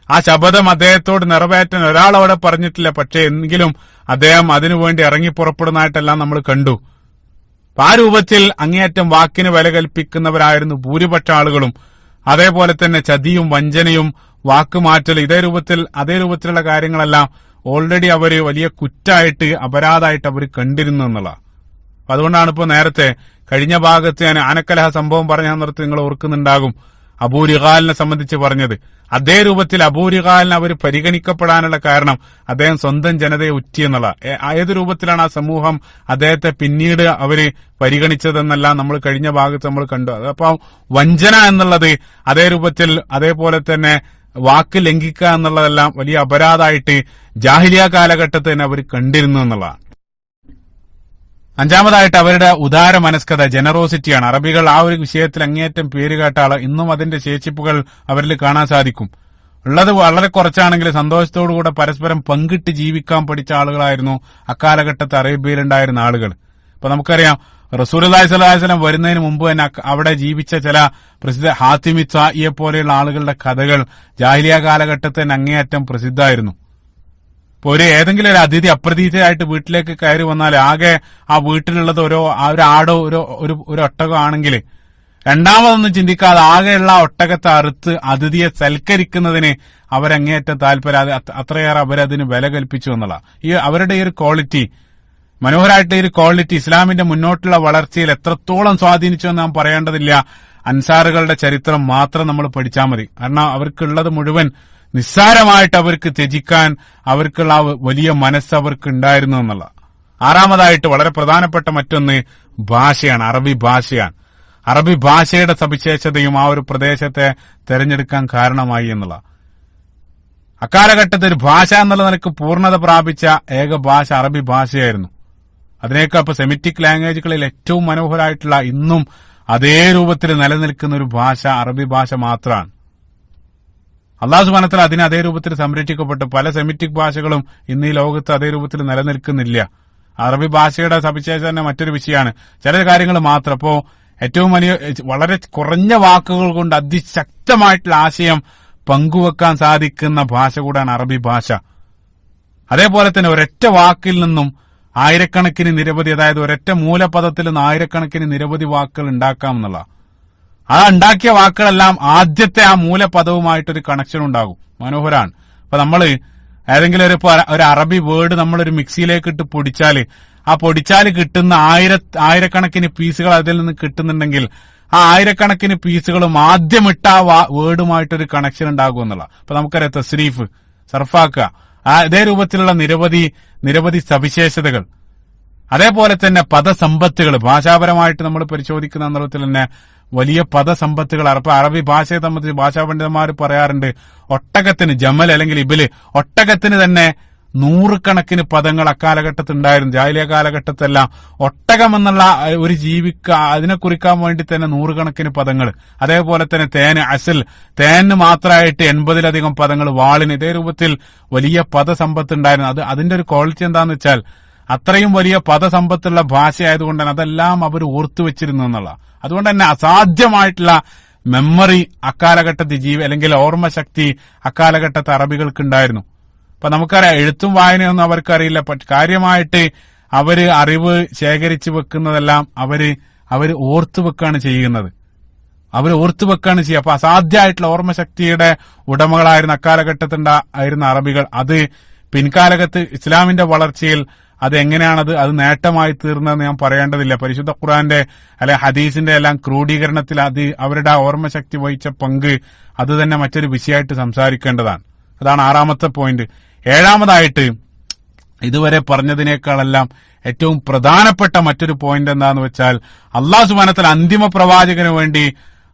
[SPEAKER 1] ആ ശപഥം അദ്ദേഹത്തോട് നിറവേറ്റാൻ ഒരാളവിടെ പറഞ്ഞിട്ടില്ല. പക്ഷെ എങ്കിലും അദ്ദേഹം അതിനുവേണ്ടി ഇറങ്ങി പുറപ്പെടുന്നതായിട്ടെല്ലാം നമ്മൾ കണ്ടു. ആ രൂപത്തിൽ അങ്ങേയറ്റം വാക്കിന് വില കൽപ്പിക്കുന്നവരായിരുന്നു ഭൂരിപക്ഷ ആളുകളും. അതേപോലെ തന്നെ ചതിയും വഞ്ചനയും വാക്കുമാറ്റൽ അതേ രൂപത്തിലുള്ള കാര്യങ്ങളെല്ലാം ഓൾറെഡി അവര് വലിയ കുറ്റായിട്ട് അപരാധമായിട്ട് അവർ കണ്ടിരുന്നു എന്നുള്ള. അതുകൊണ്ടാണ് ഇപ്പോ നേരത്തെ കഴിഞ്ഞ ഭാഗത്ത് ഞാൻ ആനക്കലഹ സംഭവം പറഞ്ഞ സന്ദർഭത്തിൽ നിങ്ങൾ ഓർക്കുന്നുണ്ടാകും, അബൂ റിഗാലിനെ സംബന്ധിച്ച് പറഞ്ഞത്. അതേ രൂപത്തിൽ അബൂ റിഗാലിനെ അവർ പരിഗണിക്കപ്പെടാനുള്ള കാരണം അദ്ദേഹം സ്വന്തം ജനതയെ ഉറ്റിയെന്നുള്ള. ഏത് രൂപത്തിലാണ് ആ സമൂഹം അദ്ദേഹത്തെ പിന്നീട് അവര് പരിഗണിച്ചതെന്നെല്ലാം നമ്മൾ കഴിഞ്ഞ ഭാഗത്ത് നമ്മൾ കണ്ടു. അതപ്പോ വഞ്ചന എന്നുള്ളത് അതേ രൂപത്തിൽ അതേപോലെ തന്നെ വാക്ക് ലംഘിക്കുക എന്നുള്ളതെല്ലാം വലിയ അപരാധമായിട്ട് ജാഹിലിയ കാലഘട്ടത്തിൽ തന്നെ അവർ കണ്ടിരുന്നു എന്നുള്ളതാണ്. അഞ്ചാമതായിട്ട് അവരുടെ ഉദാര മനസ്കത, ജനറോസിറ്റിയാണ്. അറബികൾ ആ ഒരു വിഷയത്തിൽ അങ്ങേയറ്റം പേരുകേട്ട ആള്. ഇന്നും അതിന്റെ ശേഷിപ്പുകൾ അവരിൽ കാണാൻ സാധിക്കും. ഉള്ളത് വളരെ കുറച്ചാണെങ്കിൽ സന്തോഷത്തോടുകൂടെ പരസ്പരം പങ്കിട്ട് ജീവിക്കാൻ പഠിച്ച ആളുകളായിരുന്നു അക്കാലഘട്ടത്ത് അറേബ്യയിലുണ്ടായിരുന്ന ആളുകൾ. അപ്പൊ നമുക്കറിയാം റസൂലുള്ളാഹി സ്വല്ലല്ലാഹു അലൈഹി വസല്ലം വരുന്നതിന് മുമ്പ് തന്നെ അവിടെ ജീവിച്ച ചില പ്രസിദ്ധ ഹാത്തിമി ത്വാഇയെ പോലെയുള്ള ആളുകളുടെ കഥകൾ ജാഹിലിയ കാലഘട്ടത്തിൽ തന്നെ അങ്ങേയറ്റം പ്രസിദ്ധമായിരുന്നു. ഇപ്പൊ ഏതെങ്കിലും ഒരു അതിഥി അപ്രതീക്ഷിതമായിട്ട് വീട്ടിലേക്ക് കയറി വന്നാൽ ആകെ ആ വീട്ടിലുള്ളത് ഒരു ആടോ ഒരു ഒട്ടകോ ആണെങ്കിൽ രണ്ടാമതൊന്നും ചിന്തിക്കാതെ ആകെയുള്ള ഒട്ടകത്തെ അറുത്ത് അതിഥിയെ സൽക്കരിക്കുന്നതിന് അവരങ്ങേയറ്റം താല്പര്യം, അത്രയേറെ അവരതിന് വില കൽപ്പിച്ചു എന്നുള്ള ഈ അവരുടെ ഈ ഒരു ക്വാളിറ്റി, മനോഹരമായിട്ട് ഈ ഒരു ക്വാളിറ്റി ഇസ്ലാമിന്റെ മുന്നോട്ടുള്ള വളർച്ചയിൽ എത്രത്തോളം സ്വാധീനിച്ചു എന്ന് നാം പറയേണ്ടതില്ല. അൻസാറുകളുടെ ചരിത്രം മാത്രം നമ്മൾ പഠിച്ചാൽ മതി. കാരണം അവർക്കുള്ളത് മുഴുവൻ നിസ്സാരമായിട്ട് അവർക്ക് ത്യജിക്കാൻ അവർക്കുള്ള ആ വലിയ മനസ്സ് അവർക്ക് ഉണ്ടായിരുന്നു എന്നുള്ള. ആറാമതായിട്ട് വളരെ പ്രധാനപ്പെട്ട മറ്റൊന്ന് ഭാഷയാണ്, അറബി ഭാഷയാണ്. അറബി ഭാഷയുടെ സവിശേഷതയും ആ ഒരു പ്രദേശത്തെ തെരഞ്ഞെടുക്കാൻ കാരണമായി എന്നുള്ള. അക്കാലഘട്ടത്തിൽ ഭാഷ എന്നുള്ള നിലക്ക് പൂർണ്ണത പ്രാപിച്ച ഏക ഭാഷ അറബി ഭാഷയായിരുന്നു. അതിനേക്കാൾ ഇപ്പൊ സെമിറ്റിക് ലാംഗ്വേജുകളിൽ ഏറ്റവും മനോഹരമായിട്ടുള്ള ഇന്നും അതേ രൂപത്തിൽ നിലനിൽക്കുന്ന ഒരു ഭാഷ അറബി ഭാഷ മാത്രമാണ്. അല്ലാഹു സുബ്ഹാനഹു വ തആല അതിനെ അതേ രൂപത്തിൽ സംരക്ഷിക്കപ്പെട്ടു. പല സെമിറ്റിക് ഭാഷകളും ഇന്ന് ഈ ലോകത്ത് അതേ രൂപത്തിൽ നിലനിൽക്കുന്നില്ല. അറബി ഭാഷയുടെ സവിശേഷത തന്നെ മറ്റൊരു വിഷയമാണ്. ചില കാര്യങ്ങൾ മാത്രം. അപ്പോ ഏറ്റവും വലിയ വളരെ കുറഞ്ഞ വാക്കുകൾ കൊണ്ട് അതിശക്തമായിട്ടുള്ള ആശയം പങ്കുവെക്കാൻ സാധിക്കുന്ന ഭാഷ കൂടാണ് അറബി ഭാഷ. അതേപോലെ തന്നെ ഒരൊറ്റ വാക്കിൽ നിന്നും ആയിരക്കണക്കിന് നിരവധി, അതായത് ഒരൊറ്റ മൂലപദത്തിൽ നിന്ന് ആയിരക്കണക്കിന് നിരവധി വാക്കുകൾ ഉണ്ടാക്കാമെന്നുള്ള. ആ ഉണ്ടാക്കിയ വാക്കുകളെല്ലാം ആദ്യത്തെ ആ മൂലപദവുമായിട്ടൊരു കണക്ഷൻ ഉണ്ടാകും. മനോഹരാണ്. അപ്പൊ നമ്മള് ഏതെങ്കിലും ഒരു അറബി വേർഡ് നമ്മളൊരു മിക്സിയിലേക്ക് ഇട്ട് പൊടിച്ചാല് ആ പൊടിച്ചാല് കിട്ടുന്ന ആയിരക്കണക്കിന് പീസുകൾ അതിൽ നിന്ന് കിട്ടുന്നുണ്ടെങ്കിൽ ആ ആയിരക്കണക്കിന് പീസുകളും ആദ്യമിട്ട ആ വേർഡുമായിട്ടൊരു കണക്ഷൻ ഉണ്ടാകും എന്നുള്ള. അപ്പൊ നമുക്കറിയാം തസ്രീഫ്, സർഫാക്കുക, അതേ രൂപത്തിലുള്ള നിരവധി സവിശേഷതകൾ. അതേപോലെ തന്നെ പദസമ്പത്തുകൾ ഭാഷാപരമായിട്ട് നമ്മൾ പരിശോധിക്കുന്ന സന്ദർഭത്തിൽ തന്നെ വലിയ പദസമ്പത്തുകൾ അറബി ഭാഷയെ സംബന്ധിച്ച് ഭാഷാ പണ്ഡിതന്മാർ പറയാറുണ്ട്. ഒട്ടകത്തിന് ജമൽ അല്ലെങ്കിൽ ഇബില്, ഒട്ടകത്തിന് തന്നെ നൂറുകണക്കിന് പദങ്ങൾ അക്കാലഘട്ടത്തിൽ ഉണ്ടായിരുന്നു. ജാഹിലിയ കാലഘട്ടത്തെല്ലാം ഒട്ടകം എന്നുള്ള ഒരു ജീവിക്ക് അതിനെ കുറിക്കാൻ വേണ്ടി തന്നെ നൂറുകണക്കിന് പദങ്ങൾ. അതേപോലെ തന്നെ തേന്, അസിൽ, തേന് മാത്രമായിട്ട് 80-ലധികം പദങ്ങൾ, വാളിന്, ഇതേ രൂപത്തിൽ വലിയ പദസമ്പത്ത് ഉണ്ടായിരുന്നു. അതിന്റെ ഒരു ക്വാളിറ്റി എന്താന്ന് വെച്ചാൽ അത്രയും വലിയ പദസമ്പത്തുള്ള ഭാഷയായതുകൊണ്ട് തന്നെ അതെല്ലാം അവർ ഓർത്തു വെച്ചിരുന്നു എന്നുള്ള. അതുകൊണ്ട് തന്നെ അസാധ്യമായിട്ടുള്ള മെമ്മറി അക്കാലഘട്ടത്തിൽ അല്ലെങ്കിൽ ഓർമ്മശക്തി അക്കാലഘട്ടത്തെ അറബികൾക്ക് ഉണ്ടായിരുന്നു. അപ്പൊ നമുക്കറിയാം എഴുത്തും വായനയൊന്നും അവർക്കറിയില്ല. കാര്യമായിട്ട് അവര് അറിവ് ശേഖരിച്ചു വെക്കുന്നതെല്ലാം അവര് ഓർത്തു വെക്കാണ് ചെയ്യുന്നത്. അപ്പൊ അസാധ്യമായിട്ടുള്ള ഓർമ്മശക്തിയുടെ ഉടമകളായിരുന്ന അക്കാലഘട്ടത്തിലായിരുന്ന അറബികൾ അത് പിൻകാലഘട്ടത്ത് ഇസ്ലാമിന്റെ വളർച്ചയിൽ അതെങ്ങനെയാണത് അത് നേട്ടമായി തീർന്നതെന്ന് ഞാൻ പറയേണ്ടതില്ല. പരിശുദ്ധ ഖുർആന്റെ അല്ലെ ഹദീസിന്റെ എല്ലാം ക്രോഡീകരണത്തിൽ അവരുടെ ആ ഓർമ്മശക്തി വഹിച്ച പങ്ക് അത് തന്നെ മറ്റൊരു വിഷയമായിട്ട് സംസാരിക്കേണ്ടതാണ്. അതാണ് ആറാമത്തെ പോയിന്റ്. ഏഴാമതായിട്ട് ഇതുവരെ പറഞ്ഞതിനേക്കാളെല്ലാം ഏറ്റവും പ്രധാനപ്പെട്ട മറ്റൊരു പോയിന്റ് എന്താന്ന് വെച്ചാൽ അല്ലാഹു സുബ്ഹാനഹു വ തആല അന്തിമ പ്രവാചകന് വേണ്ടി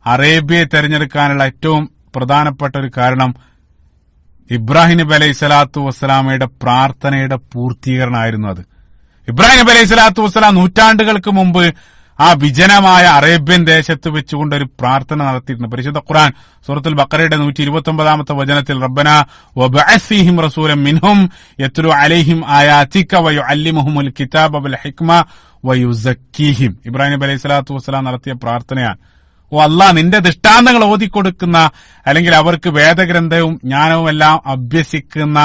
[SPEAKER 1] അറേബ്യയെ തെരഞ്ഞെടുക്കാനുള്ള ഏറ്റവും പ്രധാനപ്പെട്ട ഒരു കാരണം ഇബ്രാഹിം നബി അലൈഹി സ്വലാത്തു വസ്സലാമയുടെ പ്രാർത്ഥനയുടെ പൂർത്തീകരണമായിരുന്നു. അത് ഇബ്രാഹിം നബി അലൈഹി സ്വലാത്തു വസ്സലാം നൂറ്റാണ്ടുകൾക്ക് മുമ്പ് ആ വിജനമായ അറേബ്യൻ ദേശത്ത് വെച്ചുകൊണ്ട് ഒരു പ്രാർത്ഥന നടത്തിയിരുന്നു. പരിശുദ്ധ ഖുർആൻ സൂറത്തുൽ ബഖറയുടെ 129-ാമത്തെ വചനത്തിൽ റബ്ബനാ വബഅസ് ഫീഹിം റസൂലൻ മിൻഹും യത്ലു അലൈഹിം ആയാതിക വയുഅല്ലിമുഹുൽ കിതാബ വൽ ഹിക്മ വയുസക്കീഹിം, ഇബ്രാഹിം നബി അലൈഹി സ്വലാത്തു വസ്സലാം നടത്തിയ പ്രാർത്ഥനയാണ്. ഓ അല്ലാഹ്, നിന്റെ ദൃഷ്ടാന്തങ്ങൾ ഓതിക്കൊടുക്കുന്ന അല്ലെങ്കിൽ അവർക്ക് വേദഗ്രന്ഥവും ജ്ഞാനവും എല്ലാം അഭ്യസിക്കുന്ന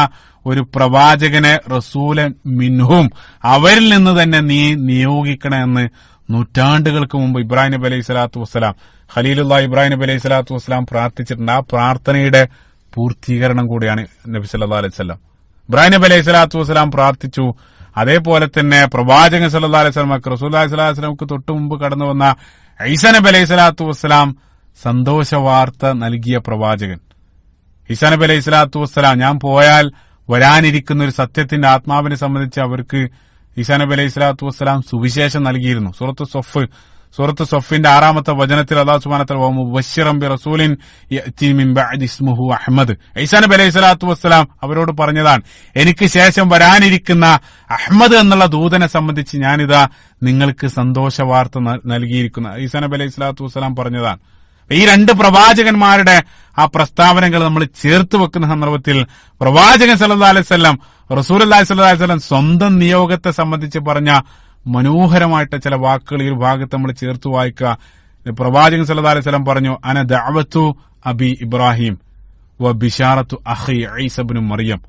[SPEAKER 1] ഒരു പ്രവാചകനെ റസൂലൻ മിൻഹും അവരിൽ നിന്ന് തന്നെ നീ നിയോഗിക്കണമെന്ന് നൂറ്റാണ്ടുകൾക്ക് മുമ്പ് ഇബ്രാഹിം നബി അലൈഹി സ്വലാത്തു വസ്സലാം, ഖലീലുള്ളാഹി ഇബ്രാഹിം നബി അലൈഹി സ്വലാത്തു വസ്സലാം പ്രാർത്ഥിച്ചിട്ടുണ്ട്. ആ പ്രാർത്ഥനയുടെ പൂർത്തീകരണം കൂടിയാണ് നബി സല്ലല്ലാഹു അലൈഹി വസല്ലം. ഇബ്രാഹിം നബി അലൈഹി സ്വലാത്തു വസ്സലാം പ്രാർത്ഥിച്ചു. അതേപോലെ തന്നെ പ്രവാചകൻ സല്ലല്ലാഹു അലൈഹി വസല്ലം റസൂലുള്ളാഹി സ്വല്ലല്ലാഹു അലൈഹി വസല്ലമക്ക് തൊട്ടു മുമ്പ് കടന്നു വന്ന ഈസാ നബി അലൈഹി സ്വലാത്തു വസ്സലാം സന്തോഷ വാർത്ത നൽകിയ പ്രവാചകൻ. ഈസാ നബി അലൈഹി സ്വലാത്തു വസ്സലാം ഞാൻ പോയാൽ വരാനിരിക്കുന്ന ഒരു സത്യത്തിന്റെ ആത്മാവിനെ സംബന്ധിച്ച് അവർക്ക് ഈസാ നബി അലൈഹി സ്വലാത്തു വസ്സലാം സുവിശേഷം നൽകിയിരുന്നു. സൂറത്ത് സൊഫിന്റെ 6-ാമത്തെ വചനത്തിൽ അല്ലാഹു സുബ്ഹാനഹു വ തആല മുബശ്ശിറൻ ബിറസൂലിൻ യഅതി മിൻ ബഅദി ഇസ്മുഹു അഹ്മദ്, ഈസാ നബി അലൈഹി സ്വലാത്തു വസ്സലാം അവരോട് പറഞ്ഞതാണ്, എനിക്ക് ശേഷം വരാനിരിക്കുന്ന അഹ്മദ് എന്നുള്ള ദൂതനെ സംബന്ധിച്ച് ഞാനിതാ നിങ്ങൾക്ക് സന്തോഷ വാർത്ത നൽകിയിരിക്കുന്ന ഈസാ നബി അലൈഹി സ്വലാത്തു വസ്സലാം പറഞ്ഞതാണ്. ഈ രണ്ട് പ്രവാചകന്മാരുടെ ആ പ്രസ്താവനകൾ നമ്മൾ ചേർത്ത് വെക്കുന്ന സന്ദർഭത്തിൽ പ്രവാചകൻ സല്ലല്ലാഹു അലൈഹി വസല്ലം റസൂലുള്ളാഹി സ്വല്ലല്ലാഹു അലൈഹി വസല്ലം സ്വന്തം നിയോഗത്തെ സംബന്ധിച്ച് പറഞ്ഞ മനോഹരമായിട്ട് ചില വാക്കുകൾ ഈ ഒരു ഭാഗത്ത് നമ്മൾ ചേർത്ത് വായിക്കുക. പ്രവാചകൻ സല്ലല്ലാഹു അലൈഹി വസല്ലം പറഞ്ഞു, അന ദഅവതു അബി ഇബ്രാഹിം വ ബിശാറത്തു അഖി ഈസ ഇബ്നു മറിയം.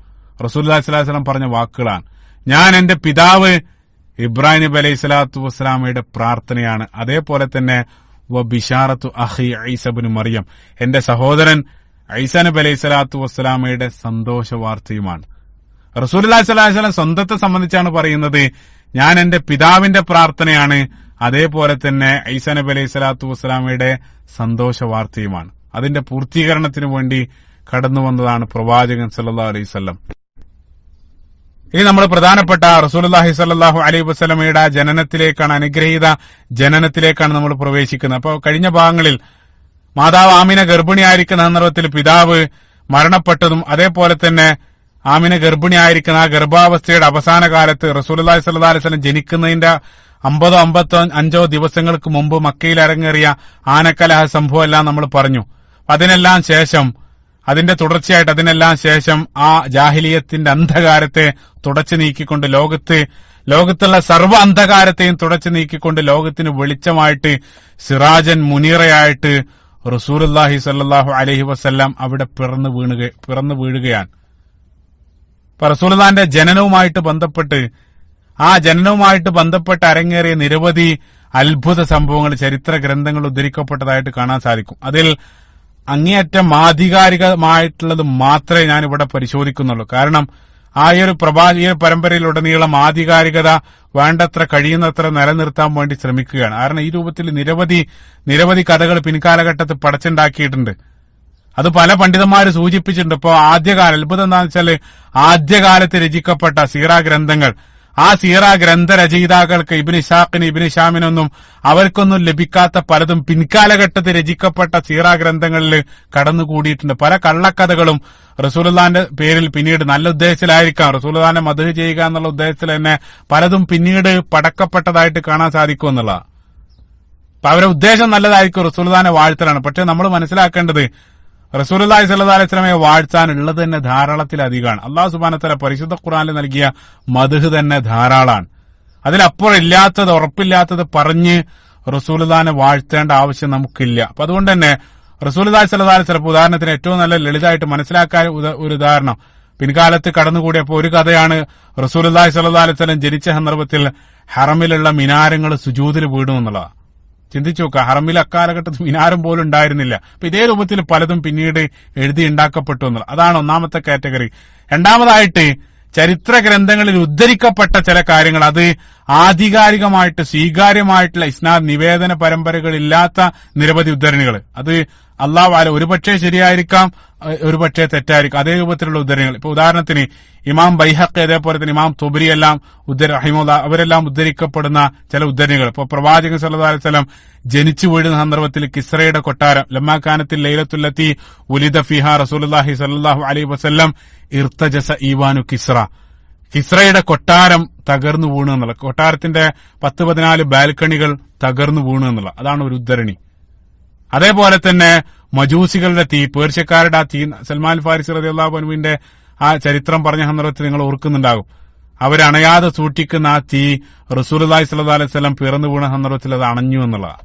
[SPEAKER 1] റസൂലുള്ളാഹി സ്വല്ലല്ലാഹു അലൈഹി വസല്ലം പറഞ്ഞ വാക്കുകളാണ്. ഞാൻ എന്റെ പിതാവ് ഇബ്രാഹിം നബി അലൈഹി സ്വലാത്തു വസ്സലാമയുടെ പ്രാർത്ഥനയാണ്, അതേപോലെ തന്നെ വ ബിശാറത്തു അഖി ഈസ ഇബ്നു മറിയം, എന്റെ സഹോദരൻ ഈസാ നബി അലൈഹി സ്വലാത്തു വസ്സലാമയുടെ സന്തോഷ വാർത്തയുമാണ്. റസൂലുള്ളാഹി സ്വല്ലല്ലാഹു അലൈഹി വസല്ലം സ്വന്തത്തെ സംബന്ധിച്ചാണ് പറയുന്നത്, ഞാൻ എന്റെ പിതാവിന്റെ പ്രാർത്ഥനയാണ്, അതേപോലെ തന്നെ ഈസാ നബി അലൈഹി സ്വലാത്തു വസ്സലാമയുടെ സന്തോഷ വാർത്തയുമാണ്. അതിന്റെ പൂർത്തീകരണത്തിന് വേണ്ടി കടന്നു വന്നതാണ് പ്രവാചകൻ സല്ലല്ലാഹു അലൈഹി വസല്ലം. ഇനി നമ്മൾ പ്രധാനപ്പെട്ട റസൂലുള്ളാഹി സ്വല്ലല്ലാഹു അലൈഹി വസല്ലമയുടെ ജനനത്തിലേക്കാണ്, അനുഗ്രഹീത ജനനത്തിലേക്കാണ് നമ്മൾ പ്രവേശിക്കുന്നത്. അപ്പോൾ കഴിഞ്ഞ ഭാഗങ്ങളിൽ മാതാവ് ആമിന ഗർഭിണിയായിരിക്കുന്ന സന്ദർഭത്തിൽ പിതാവ് മരണപ്പെട്ടതും, അതേപോലെ തന്നെ ആമിന ഗർഭിണിയായിരിക്കുന്ന ആ ഗർഭാവസ്ഥയുടെ അവസാന കാലത്ത് റസൂലുള്ളാഹി സ്വല്ലല്ലാഹു അലൈഹി വസല്ലം ജനിക്കുന്നതിന്റെ 50-55 ദിവസങ്ങൾക്ക് മുമ്പ് മക്കയിൽ അരങ്ങേറിയ ആനക്കലഹ സംഭവം എല്ലാം നമ്മൾ പറഞ്ഞു. അതിനെല്ലാം ശേഷം, അതിന്റെ തുടർച്ചയായിട്ട് അതിനെല്ലാം ശേഷം ആ ജാഹിലിയത്തിന്റെ അന്ധകാരത്തെ തുടച്ചു നീക്കിക്കൊണ്ട് ലോകത്തുള്ള സർവ്വ അന്ധകാരത്തെയും തുടച്ചു നീക്കിക്കൊണ്ട് ലോകത്തിന് വെളിച്ചമായിട്ട് സിറാജൻ മുനീറയായിട്ട് റസൂലുള്ളാഹി സ്വല്ലല്ലാഹു അലൈഹി വസല്ലം അവിടെ പിറന്നു വീഴുകയാണ്. ഇപ്പൊ റസൂലുള്ളാഹിന്റെ ജനനവുമായിട്ട് ബന്ധപ്പെട്ട് അരങ്ങേറിയ നിരവധി അത്ഭുത സംഭവങ്ങൾ ചരിത്ര ഗ്രന്ഥങ്ങൾ ഉദ്ധരിക്കപ്പെട്ടതായിട്ട് കാണാൻ സാധിക്കും. അതിൽ അങ്ങേയറ്റം ആധികാരികമായിട്ടുള്ളത് മാത്രമേ ഞാൻ ഇവിടെ പരിശോധിക്കുന്നുള്ളൂ. കാരണം ഈ ഒരു പരമ്പരയിലുടനീളം ആധികാരികത വേണ്ടത്ര കഴിയുന്നത്ര നിലനിർത്താൻ വേണ്ടി ശ്രമിക്കുകയാണ്. കാരണം ഈ രൂപത്തിൽ നിരവധി കഥകൾ പിൻകാലഘട്ടത്തിൽ പടച്ചുണ്ടാക്കിയിട്ടുണ്ട്. അത് പല പണ്ഡിതന്മാര് സൂചിപ്പിച്ചിട്ടുണ്ട്. ഇപ്പോ അത്ഭുതം എന്താണെന്ന് വെച്ചാല് ആദ്യകാലത്ത് രചിക്കപ്പെട്ട സീറ ഗ്രന്ഥങ്ങൾ, ആ സീറ ഗ്രന്ഥരചയിതാക്കൾക്ക് ഇബ്നു ഇസ്ഹാഖിന് ഇബ്നു ഹിശാമിനൊന്നും അവർക്കൊന്നും ലഭിക്കാത്ത പലതും പിൻകാലഘട്ടത്തിൽ രചിക്കപ്പെട്ട സീറ ഗ്രന്ഥങ്ങളിൽ കടന്നുകൂടിയിട്ടുണ്ട്. പല കള്ളക്കഥകളും റസൂലുള്ളാഹിന്റെ പേരിൽ പിന്നീട് നല്ല ഉദ്ദേശത്തിലായിരിക്കാം, റസൂലുള്ളാഹിനെ മദ്ഹ് ചെയ്യുക എന്നുള്ള ഉദ്ദേശത്തിൽ തന്നെ പലതും പിന്നീട് പടക്കപ്പെട്ടതായിട്ട് കാണാൻ സാധിക്കും എന്നുള്ളതാണ്. അപ്പൊ അവരുടെ ഉദ്ദേശം നല്ലതായിരിക്കും, റസൂലുള്ളാഹിനെ വാഴ്ത്തലാണ്. പക്ഷെ നമ്മൾ മനസ്സിലാക്കേണ്ടത് റസൂലുള്ളാഹി സ്വല്ലല്ലാഹു അലൈഹി വസല്ലമയെ വാഴ്ത്താനുള്ളത് തന്നെ ധാരാളത്തിലധികമാണ്. അല്ലാഹു സുബ്ഹാനഹു വ തആല പരിശുദ്ധ ഖുർആനിൽ നൽകിയ മദ്ഹ് തന്നെ ധാരാളമാണ്. അതിലപ്പുറം ഇല്ലാത്തത്, ഉറപ്പില്ലാത്തത് പറഞ്ഞ് റസൂലുള്ളാഹിനെ വാഴ്ത്തേണ്ട ആവശ്യം നമുക്കില്ല. അപ്പൊ അതുകൊണ്ട് തന്നെ റസൂലുള്ളാഹി സ്വല്ലല്ലാഹു അലൈഹി വസല്ലം ഉദാഹരണത്തിന് ഏറ്റവും നല്ല ലളിതമായിട്ട് മനസ്സിലാക്കാൻ ഒരു ഉദാഹരണം പിൻകാലത്ത് കടന്നുകൂടിയപ്പോ ഒരു കഥയാണ്. റസൂലുള്ളാഹി സ്വല്ലല്ലാഹു അലൈഹി വസല്ലം ജനിച്ച സന്ദർഭത്തിൽ ഹറമിലുള്ള മിനാരങ്ങൾ സുജൂദിൽ വീടുമെന്നുള്ളതാണ്. ചിന്തിച്ചു നോക്കുക, ഹറമിൽ അക്കാലഘട്ടത്തിൽ മിനാരം പോലും ഉണ്ടായിരുന്നില്ല. അപ്പൊ ഇതേ രൂപത്തിൽ പലതും പിന്നീട് എഴുതി ഉണ്ടാക്കപ്പെട്ടു എന്നുള്ളത്, അതാണ് ഒന്നാമത്തെ കാറ്റഗറി. രണ്ടാമതായിട്ട് ചരിത്ര ഗ്രന്ഥങ്ങളിൽ ഉദ്ധരിക്കപ്പെട്ട ചില കാര്യങ്ങൾ, അത് ആധികാരികമായിട്ട് സ്വീകാര്യമായിട്ടുള്ള ഇസ്നാദ് നിവേദന പരമ്പരകളില്ലാത്ത നിരവധി ഉദ്ധരണികൾ, അത് അള്ളാഹു അല ഒരുപക്ഷെ ശരിയായിരിക്കാം, ഒരുപക്ഷെ തെറ്റായിരിക്കും, അതേ രൂപത്തിലുള്ള ഉദ്ധരണികൾ. ഇപ്പൊ ഉദാഹരണത്തിന് ഇമാം ബൈഹഖി, അതേപോലെ തന്നെ ഇമാം തുബരി എല്ലാം അവരെല്ലാം ഉദ്ധരിക്കപ്പെടുന്ന ചില ഉദ്ധരണികൾ. ഇപ്പൊ പ്രവാചകൻ സല്ലല്ലാഹു അലൈഹി വസല്ലം ജനിച്ചു വീഴുന്ന സന്ദർഭത്തിൽ കിസ്രയുടെ കൊട്ടാരം, ലമ്മാകാനത്തിൽ ലൈലത്തുല്ലത്തി ഉലിദ ഫിഹാ റസൂലുള്ളാഹി സല്ലല്ലാഹു അലൈഹി വസല്ലം ഇർതജസ ഈവാനു കിസ്രയുടെ കൊട്ടാരം തകർന്നു വീണു എന്നുള്ള, കൊട്ടാരത്തിന്റെ 10-14 ബാൽക്കണികൾ തകർന്നു വീണു എന്നുള്ള, അതാണ് ഒരു ഉദ്ധരണി. അതേപോലെ തന്നെ മജൂസികളുടെ തീ, പേർഷ്യക്കാരുടെ ആ തീ, സൽമാൻ ഫാരിസി റളിയല്ലാഹു അൻഹുവിന്റെ ആ ചരിത്രം പറഞ്ഞ സന്ദർഭത്തിൽ നിങ്ങൾ ഓർക്കുന്നുണ്ടാകും. അവരണയാതെ സൂക്ഷിക്കുന്ന ആ തീ റസൂലുള്ളാഹി സ്വല്ലല്ലാഹു അലൈഹി വസല്ലം പിറന്നു വീണ സന്ദർഭത്തിൽ അത് അണഞ്ഞു എന്നുള്ളതാണ്.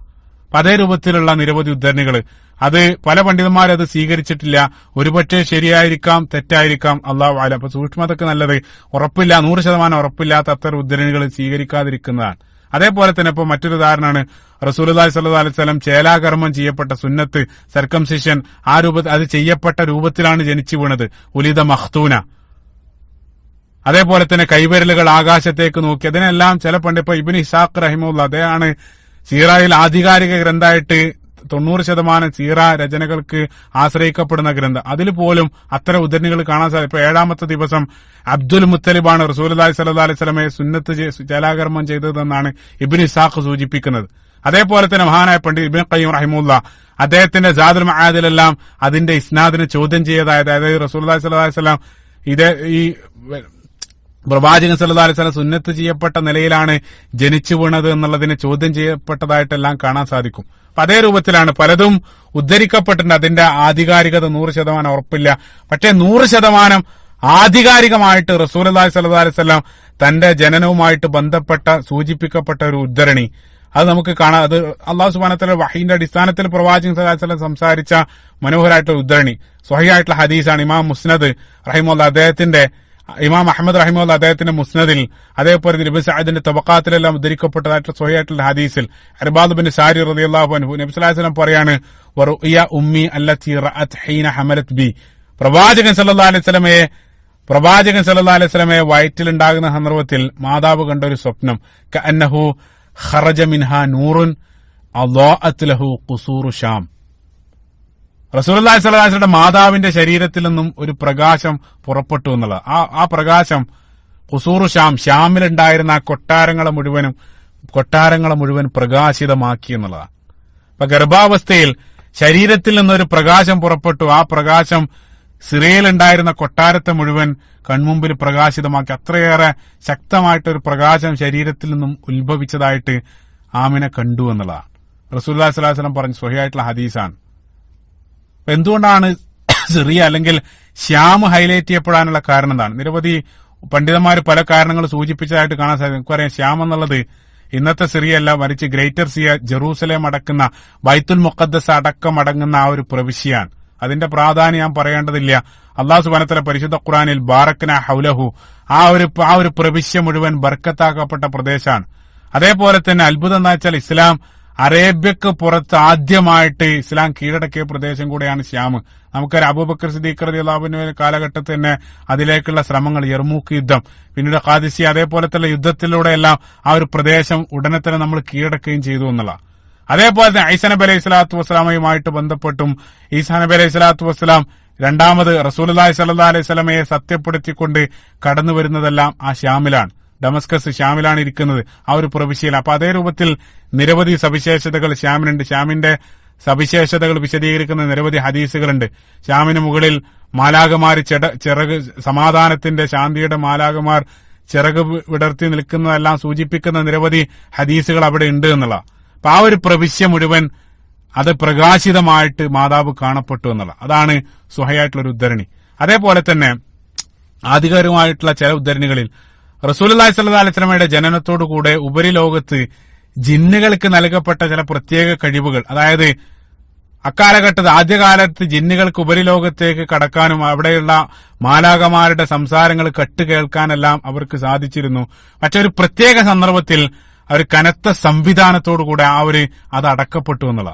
[SPEAKER 1] അപ്പൊ അതേ രൂപത്തിലുള്ള നിരവധി ഉദ്ധരണികൾ, അത് പല പണ്ഡിതന്മാരും അത് സ്വീകരിച്ചിട്ടില്ല. ഒരുപക്ഷെ ശരിയായിരിക്കാം, തെറ്റായിരിക്കാം, അള്ളാഹു അലം. അപ്പൊ സൂക്ഷ്മതക്ക് നല്ലത് 100% ഉറപ്പില്ലാത്ത അത്തരം ഉദ്ധരണികൾ സ്വീകരിക്കാതിരിക്കുന്നതാണ്. അതേപോലെ തന്നെ ഇപ്പൊ മറ്റൊരു ഉദാഹരണമാണ് റസൂലുള്ളാഹി സ്വല്ലല്ലാഹു അലൈഹി വസല്ലം ചേലാകർമ്മം ചെയ്യപ്പെട്ട സുന്നത്ത്, സർക്കംസിഷൻ, അത് ചെയ്യപ്പെട്ട രൂപത്തിലാണ് ജനിച്ചു വീണത്, ഉലിദ മഖ്തൂന. അതേപോലെ തന്നെ കൈവിരലുകൾ ആകാശത്തേക്ക് നോക്കി, അതിനെല്ലാം ചില ഇപ്പൊ ഇബ്നു ഇസ്ഹാഖ് റഹിമഹുല്ലാഹ്, അദ്ദേഹമാണ് സീറയിൽ ആധികാരിക ഗ്രന്ഥമായിട്ട് 90% സീറ രചനകൾക്ക് ആശ്രയിക്കപ്പെടുന്ന ഗ്രന്ഥം. അതിൽ പോലും അത്തരം ഉദ്ധരണികൾ കാണാൻ സാധിക്കും. ഇപ്പൊ 7ാമത്തെ ദിവസം അബ്ദുൽ മുത്തലിബാണ് റസൂലുള്ളാഹി സ്വല്ലല്ലാഹു അലൈഹി വസല്ലമയെ സുന്നത്ത് ചേലാകർമ്മം ചെയ്തതെന്നാണ് ഇബ്നു ഇസ്ഹാഖ് സൂചിപ്പിക്കുന്നത്. അതേപോലെ തന്നെ മഹാനായ പണ്ഡിറ്റ് ഇബ്നു ഖയ്യിം റഹിമഹുല്ലാഹ് അദ്ദേഹത്തിന്റെ സാദുൽ മആദിലെല്ലാം അതിന്റെ ഇസ്നാദിനെ ചോദ്യം ചെയ്തതായത്, അതായത് റസൂലുള്ളാഹി സ്വല്ലല്ലാഹു അലൈഹി വസല്ലം ഈ പ്രവാചകൻ സല്ലല്ലാഹു അലൈഹി വസല്ലം സുന്നത്ത് ചെയ്യപ്പെട്ട നിലയിലാണ് ജനിച്ചു വീണത് എന്നുള്ളതിനെ ചോദ്യം ചെയ്യപ്പെട്ടതായിട്ടെല്ലാം കാണാൻ സാധിക്കും. അപ്പൊ അതേ രൂപത്തിലാണ് പലതും ഉദ്ധരിക്കപ്പെട്ടിട്ടുണ്ട്. അതിന്റെ ആധികാരികത 100% ഉറപ്പില്ല. പക്ഷേ 100% ആധികാരികമായിട്ട് റസൂലുള്ളാഹി സ്വല്ലല്ലാഹു അലൈഹി വസല്ലം തന്റെ ജനനവുമായിട്ട് ബന്ധപ്പെട്ട സൂചിപ്പിക്കപ്പെട്ട ഒരു ഉദ്ധരണി അത് നമുക്ക് കാണാം. അത് അല്ലാഹു സുബ്ഹാനഹു വ തആല വഹീന്റെ അടിസ്ഥാനത്തിൽ പ്രവാചകൻ സല്ലല്ലാഹു അലൈഹി വസല്ലം സംസാരിച്ച മനോഹരമായിട്ടുള്ള ഉദ്ധരണി, സ്വഹീഹായിട്ടുള്ള ഹദീസാണ്. ഇമാം മുസ്നദ് റഹിമഹുല്ലാഹ് അദ്ദേഹത്തിന്റെ ഇമാം അഹമ്മദ് റഹിമഹുല്ലാഹ് അദ്ദേഹത്തിന്റെ മുസ്നദിൽ, അതേപോലെ ഇബ്നു സഅദിന്റെ തബഖാത്തിലെല്ലാം ഉദ്ധരിക്കപ്പെട്ടതായിട്ടുള്ള സ്വഹീഹായിട്ടുള്ള ഹദീസിൽ ഇർബാദ് ബിൻ സാരി റളിയല്ലാഹു അൻഹു നബി സല്ലല്ലാഹു അലൈഹി വസല്ലം പറയാണ്, വറുയ ഉമ്മി അല്ലതി റഅത് ഹീന ഹമലത് ബി, പ്രവാചകൻ സല്ലല്ലാഹു അലൈഹി വസല്ലമയെ വയറ്റിലുണ്ടാകുന്ന സന്ദർഭത്തിൽ മാതാവ് കണ്ട ഒരു സ്വപ്നം, കഅന്നഹു ഖറജ മിൻഹാ നൂറുൻ അളാഅത് ലഹു ഖുസൂറു ഷാം. റസൂലുള്ളാഹി സ്വല്ലല്ലാഹു അലൈഹി വസല്ലം മാതാവിന്റെ ശരീരത്തിൽ നിന്നും ഒരു പ്രകാശം പുറപ്പെട്ടു എന്നുള്ളത്. ആ പ്രകാശം ഖുസൂറു ഷാം, ഷാമിലുണ്ടായിരുന്ന ആ കൊട്ടാരങ്ങളെ മുഴുവൻ പ്രകാശിതമാക്കി എന്നുള്ളതാണ്. അപ്പൊ ഗർഭാവസ്ഥയിൽ ശരീരത്തിൽ നിന്നൊരു പ്രകാശം പുറപ്പെട്ടു. ആ പ്രകാശം സിറിയയിലുണ്ടായിരുന്ന കൊട്ടാരത്തെ മുഴുവൻ കൺമുമ്പിൽ പ്രകാശിതമാക്കി. അത്രയേറെ ശക്തമായിട്ടൊരു പ്രകാശം ശരീരത്തിൽ നിന്നും ഉത്ഭവിച്ചതായിട്ട് ആമിനെ കണ്ടു എന്നുള്ളതാണ് റസൂലുള്ളാഹി സ്വല്ലല്ലാഹു അലൈഹി വസല്ലം പറഞ്ഞ സ്വഹീഹായിട്ടുള്ള ഹദീസാണ്. എന്തുകൊണ്ടാണ് സിറിയ അല്ലെങ്കിൽ ശ്യാം ഹൈലൈറ്റ് ചെയ്യപ്പെടാനുള്ള കാരണം എന്താണ്? നിരവധി പണ്ഡിതന്മാർ പല കാരണങ്ങൾ സൂചിപ്പിച്ചതായിട്ട് കാണാൻ സാധിക്കും. നമുക്കറിയാം, ശ്യാം എന്നുള്ളത് ഇന്നത്തെ സിറിയ അല്ല, മറിച്ച് ഗ്രേറ്റർ സിറിയ, ജെറൂസലേം അടക്കുന്ന, ബൈത്തുൽ മുഖദ്ദസ് അടക്കം അടങ്ങുന്ന ആ ഒരു പ്രവിശ്യയാണ്. അതിന്റെ പ്രാധാന്യം ഞാൻ പറയേണ്ടതില്ല. അല്ലാഹു സുബ്ഹാനഹു വ തആല പരിശുദ്ധ ഖുർആനിൽ ബാറക്നാ ഹൗലഹു, ആ ഒരു പ്രവിശ്യ മുഴുവൻ ബർക്കത്താക്കപ്പെട്ട പ്രദേശമാണ്. അതേപോലെ തന്നെ അത്ഭുതം എന്താ വെച്ചാൽ, ഇസ്ലാം അറേബ്യക്ക് പുറത്ത് ആദ്യമായിട്ട് ഇസ്ലാം കീഴടക്കിയ പ്രദേശം കൂടെയാണ് ശ്യാം. നമുക്കറിയാം, അബൂബക്കർ സിദ്ദീഖ് റളിയല്ലാഹു അൻഹു കാലഘട്ടത്തിൽ തന്നെ അതിലേക്കുള്ള ശ്രമങ്ങൾ, യർമൂക്ക് യുദ്ധം, പിന്നീട് ഖാദിസിയ, അതേപോലെ തന്നെ യുദ്ധത്തിലൂടെയെല്ലാം ആ ഒരു പ്രദേശം ഉടനെ തന്നെ നമ്മൾ കീഴടക്കുകയും ചെയ്തു എന്നുള്ള. അതേപോലെ തന്നെ ഈസാ നബി അലൈഹി സ്വലാത്തു വസ്സലാമയുമായിട്ട് ബന്ധപ്പെട്ടും ഈസാ നബി അലൈഹി സ്വലാത്തു വസ്സലാം രണ്ടാമത് റസൂലുള്ളാഹി സ്വല്ലല്ലാഹു അലൈഹി വസല്ലമയെ സത്യപ്പെടുത്തിക്കൊണ്ട് കടന്നു വരുന്നതെല്ലാം ആ ശ്യാമിലാണ്. ഡമസ്കസ് ശ്യാമിലാണ് ഇരിക്കുന്നത്, ആ ഒരു പ്രവിശ്യയിൽ. അപ്പൊ അതേ രൂപത്തിൽ നിരവധി സവിശേഷതകൾ ശ്യാമിനുണ്ട്. ശ്യാമിന്റെ സവിശേഷതകൾ വിശദീകരിക്കുന്ന നിരവധി ഹദീസുകളുണ്ട്. ശ്യാമിന് മുകളിൽ മാലാകമാർ ചിറക്, സമാധാനത്തിന്റെ, ശാന്തിയുടെ മാലാകമാർ ചിറക് വിടർത്തി നിൽക്കുന്നതെല്ലാം സൂചിപ്പിക്കുന്ന നിരവധി ഹദീസുകൾ അവിടെ ഉണ്ട് എന്നുള്ള. അപ്പൊ ആ ഒരു പ്രവിശ്യ മുഴുവൻ അത് പ്രകാശിതമായിട്ട് മാതാവ് കാണപ്പെട്ടു എന്നുള്ള, അതാണ് സ്വഹീഹായിട്ടുള്ള ഒരു ഉദ്ധരണി. അതേപോലെ തന്നെ ആധികാരികമായിട്ടുള്ള ചില ഉദ്ധരണികളിൽ റസൂലുള്ളാഹി സ്വല്ലല്ലാഹു അലൈഹി വസല്ലമയുടെ ജനനത്തോടുകൂടെ ഉപരിലോകത്ത് ജിന്നുകൾക്ക് നൽകപ്പെട്ട ചില പ്രത്യേക കഴിവുകൾ, അതായത് അക്കാലഘട്ടത്തിൽ ആദ്യകാലത്ത് ജിന്നുകൾക്ക് ഉപരിലോകത്തേക്ക് കടക്കാനും അവിടെയുള്ള മാലാകമാരുടെ സംസാരങ്ങൾ കേൾക്കാനെല്ലാം അവർക്ക് സാധിച്ചിരുന്നു. മറ്റൊരു പ്രത്യേക സന്ദർഭത്തിൽ അവർ കനത്ത സംവിധാനത്തോടുകൂടെ അത് അടക്കപ്പെട്ടു എന്നുള്ള,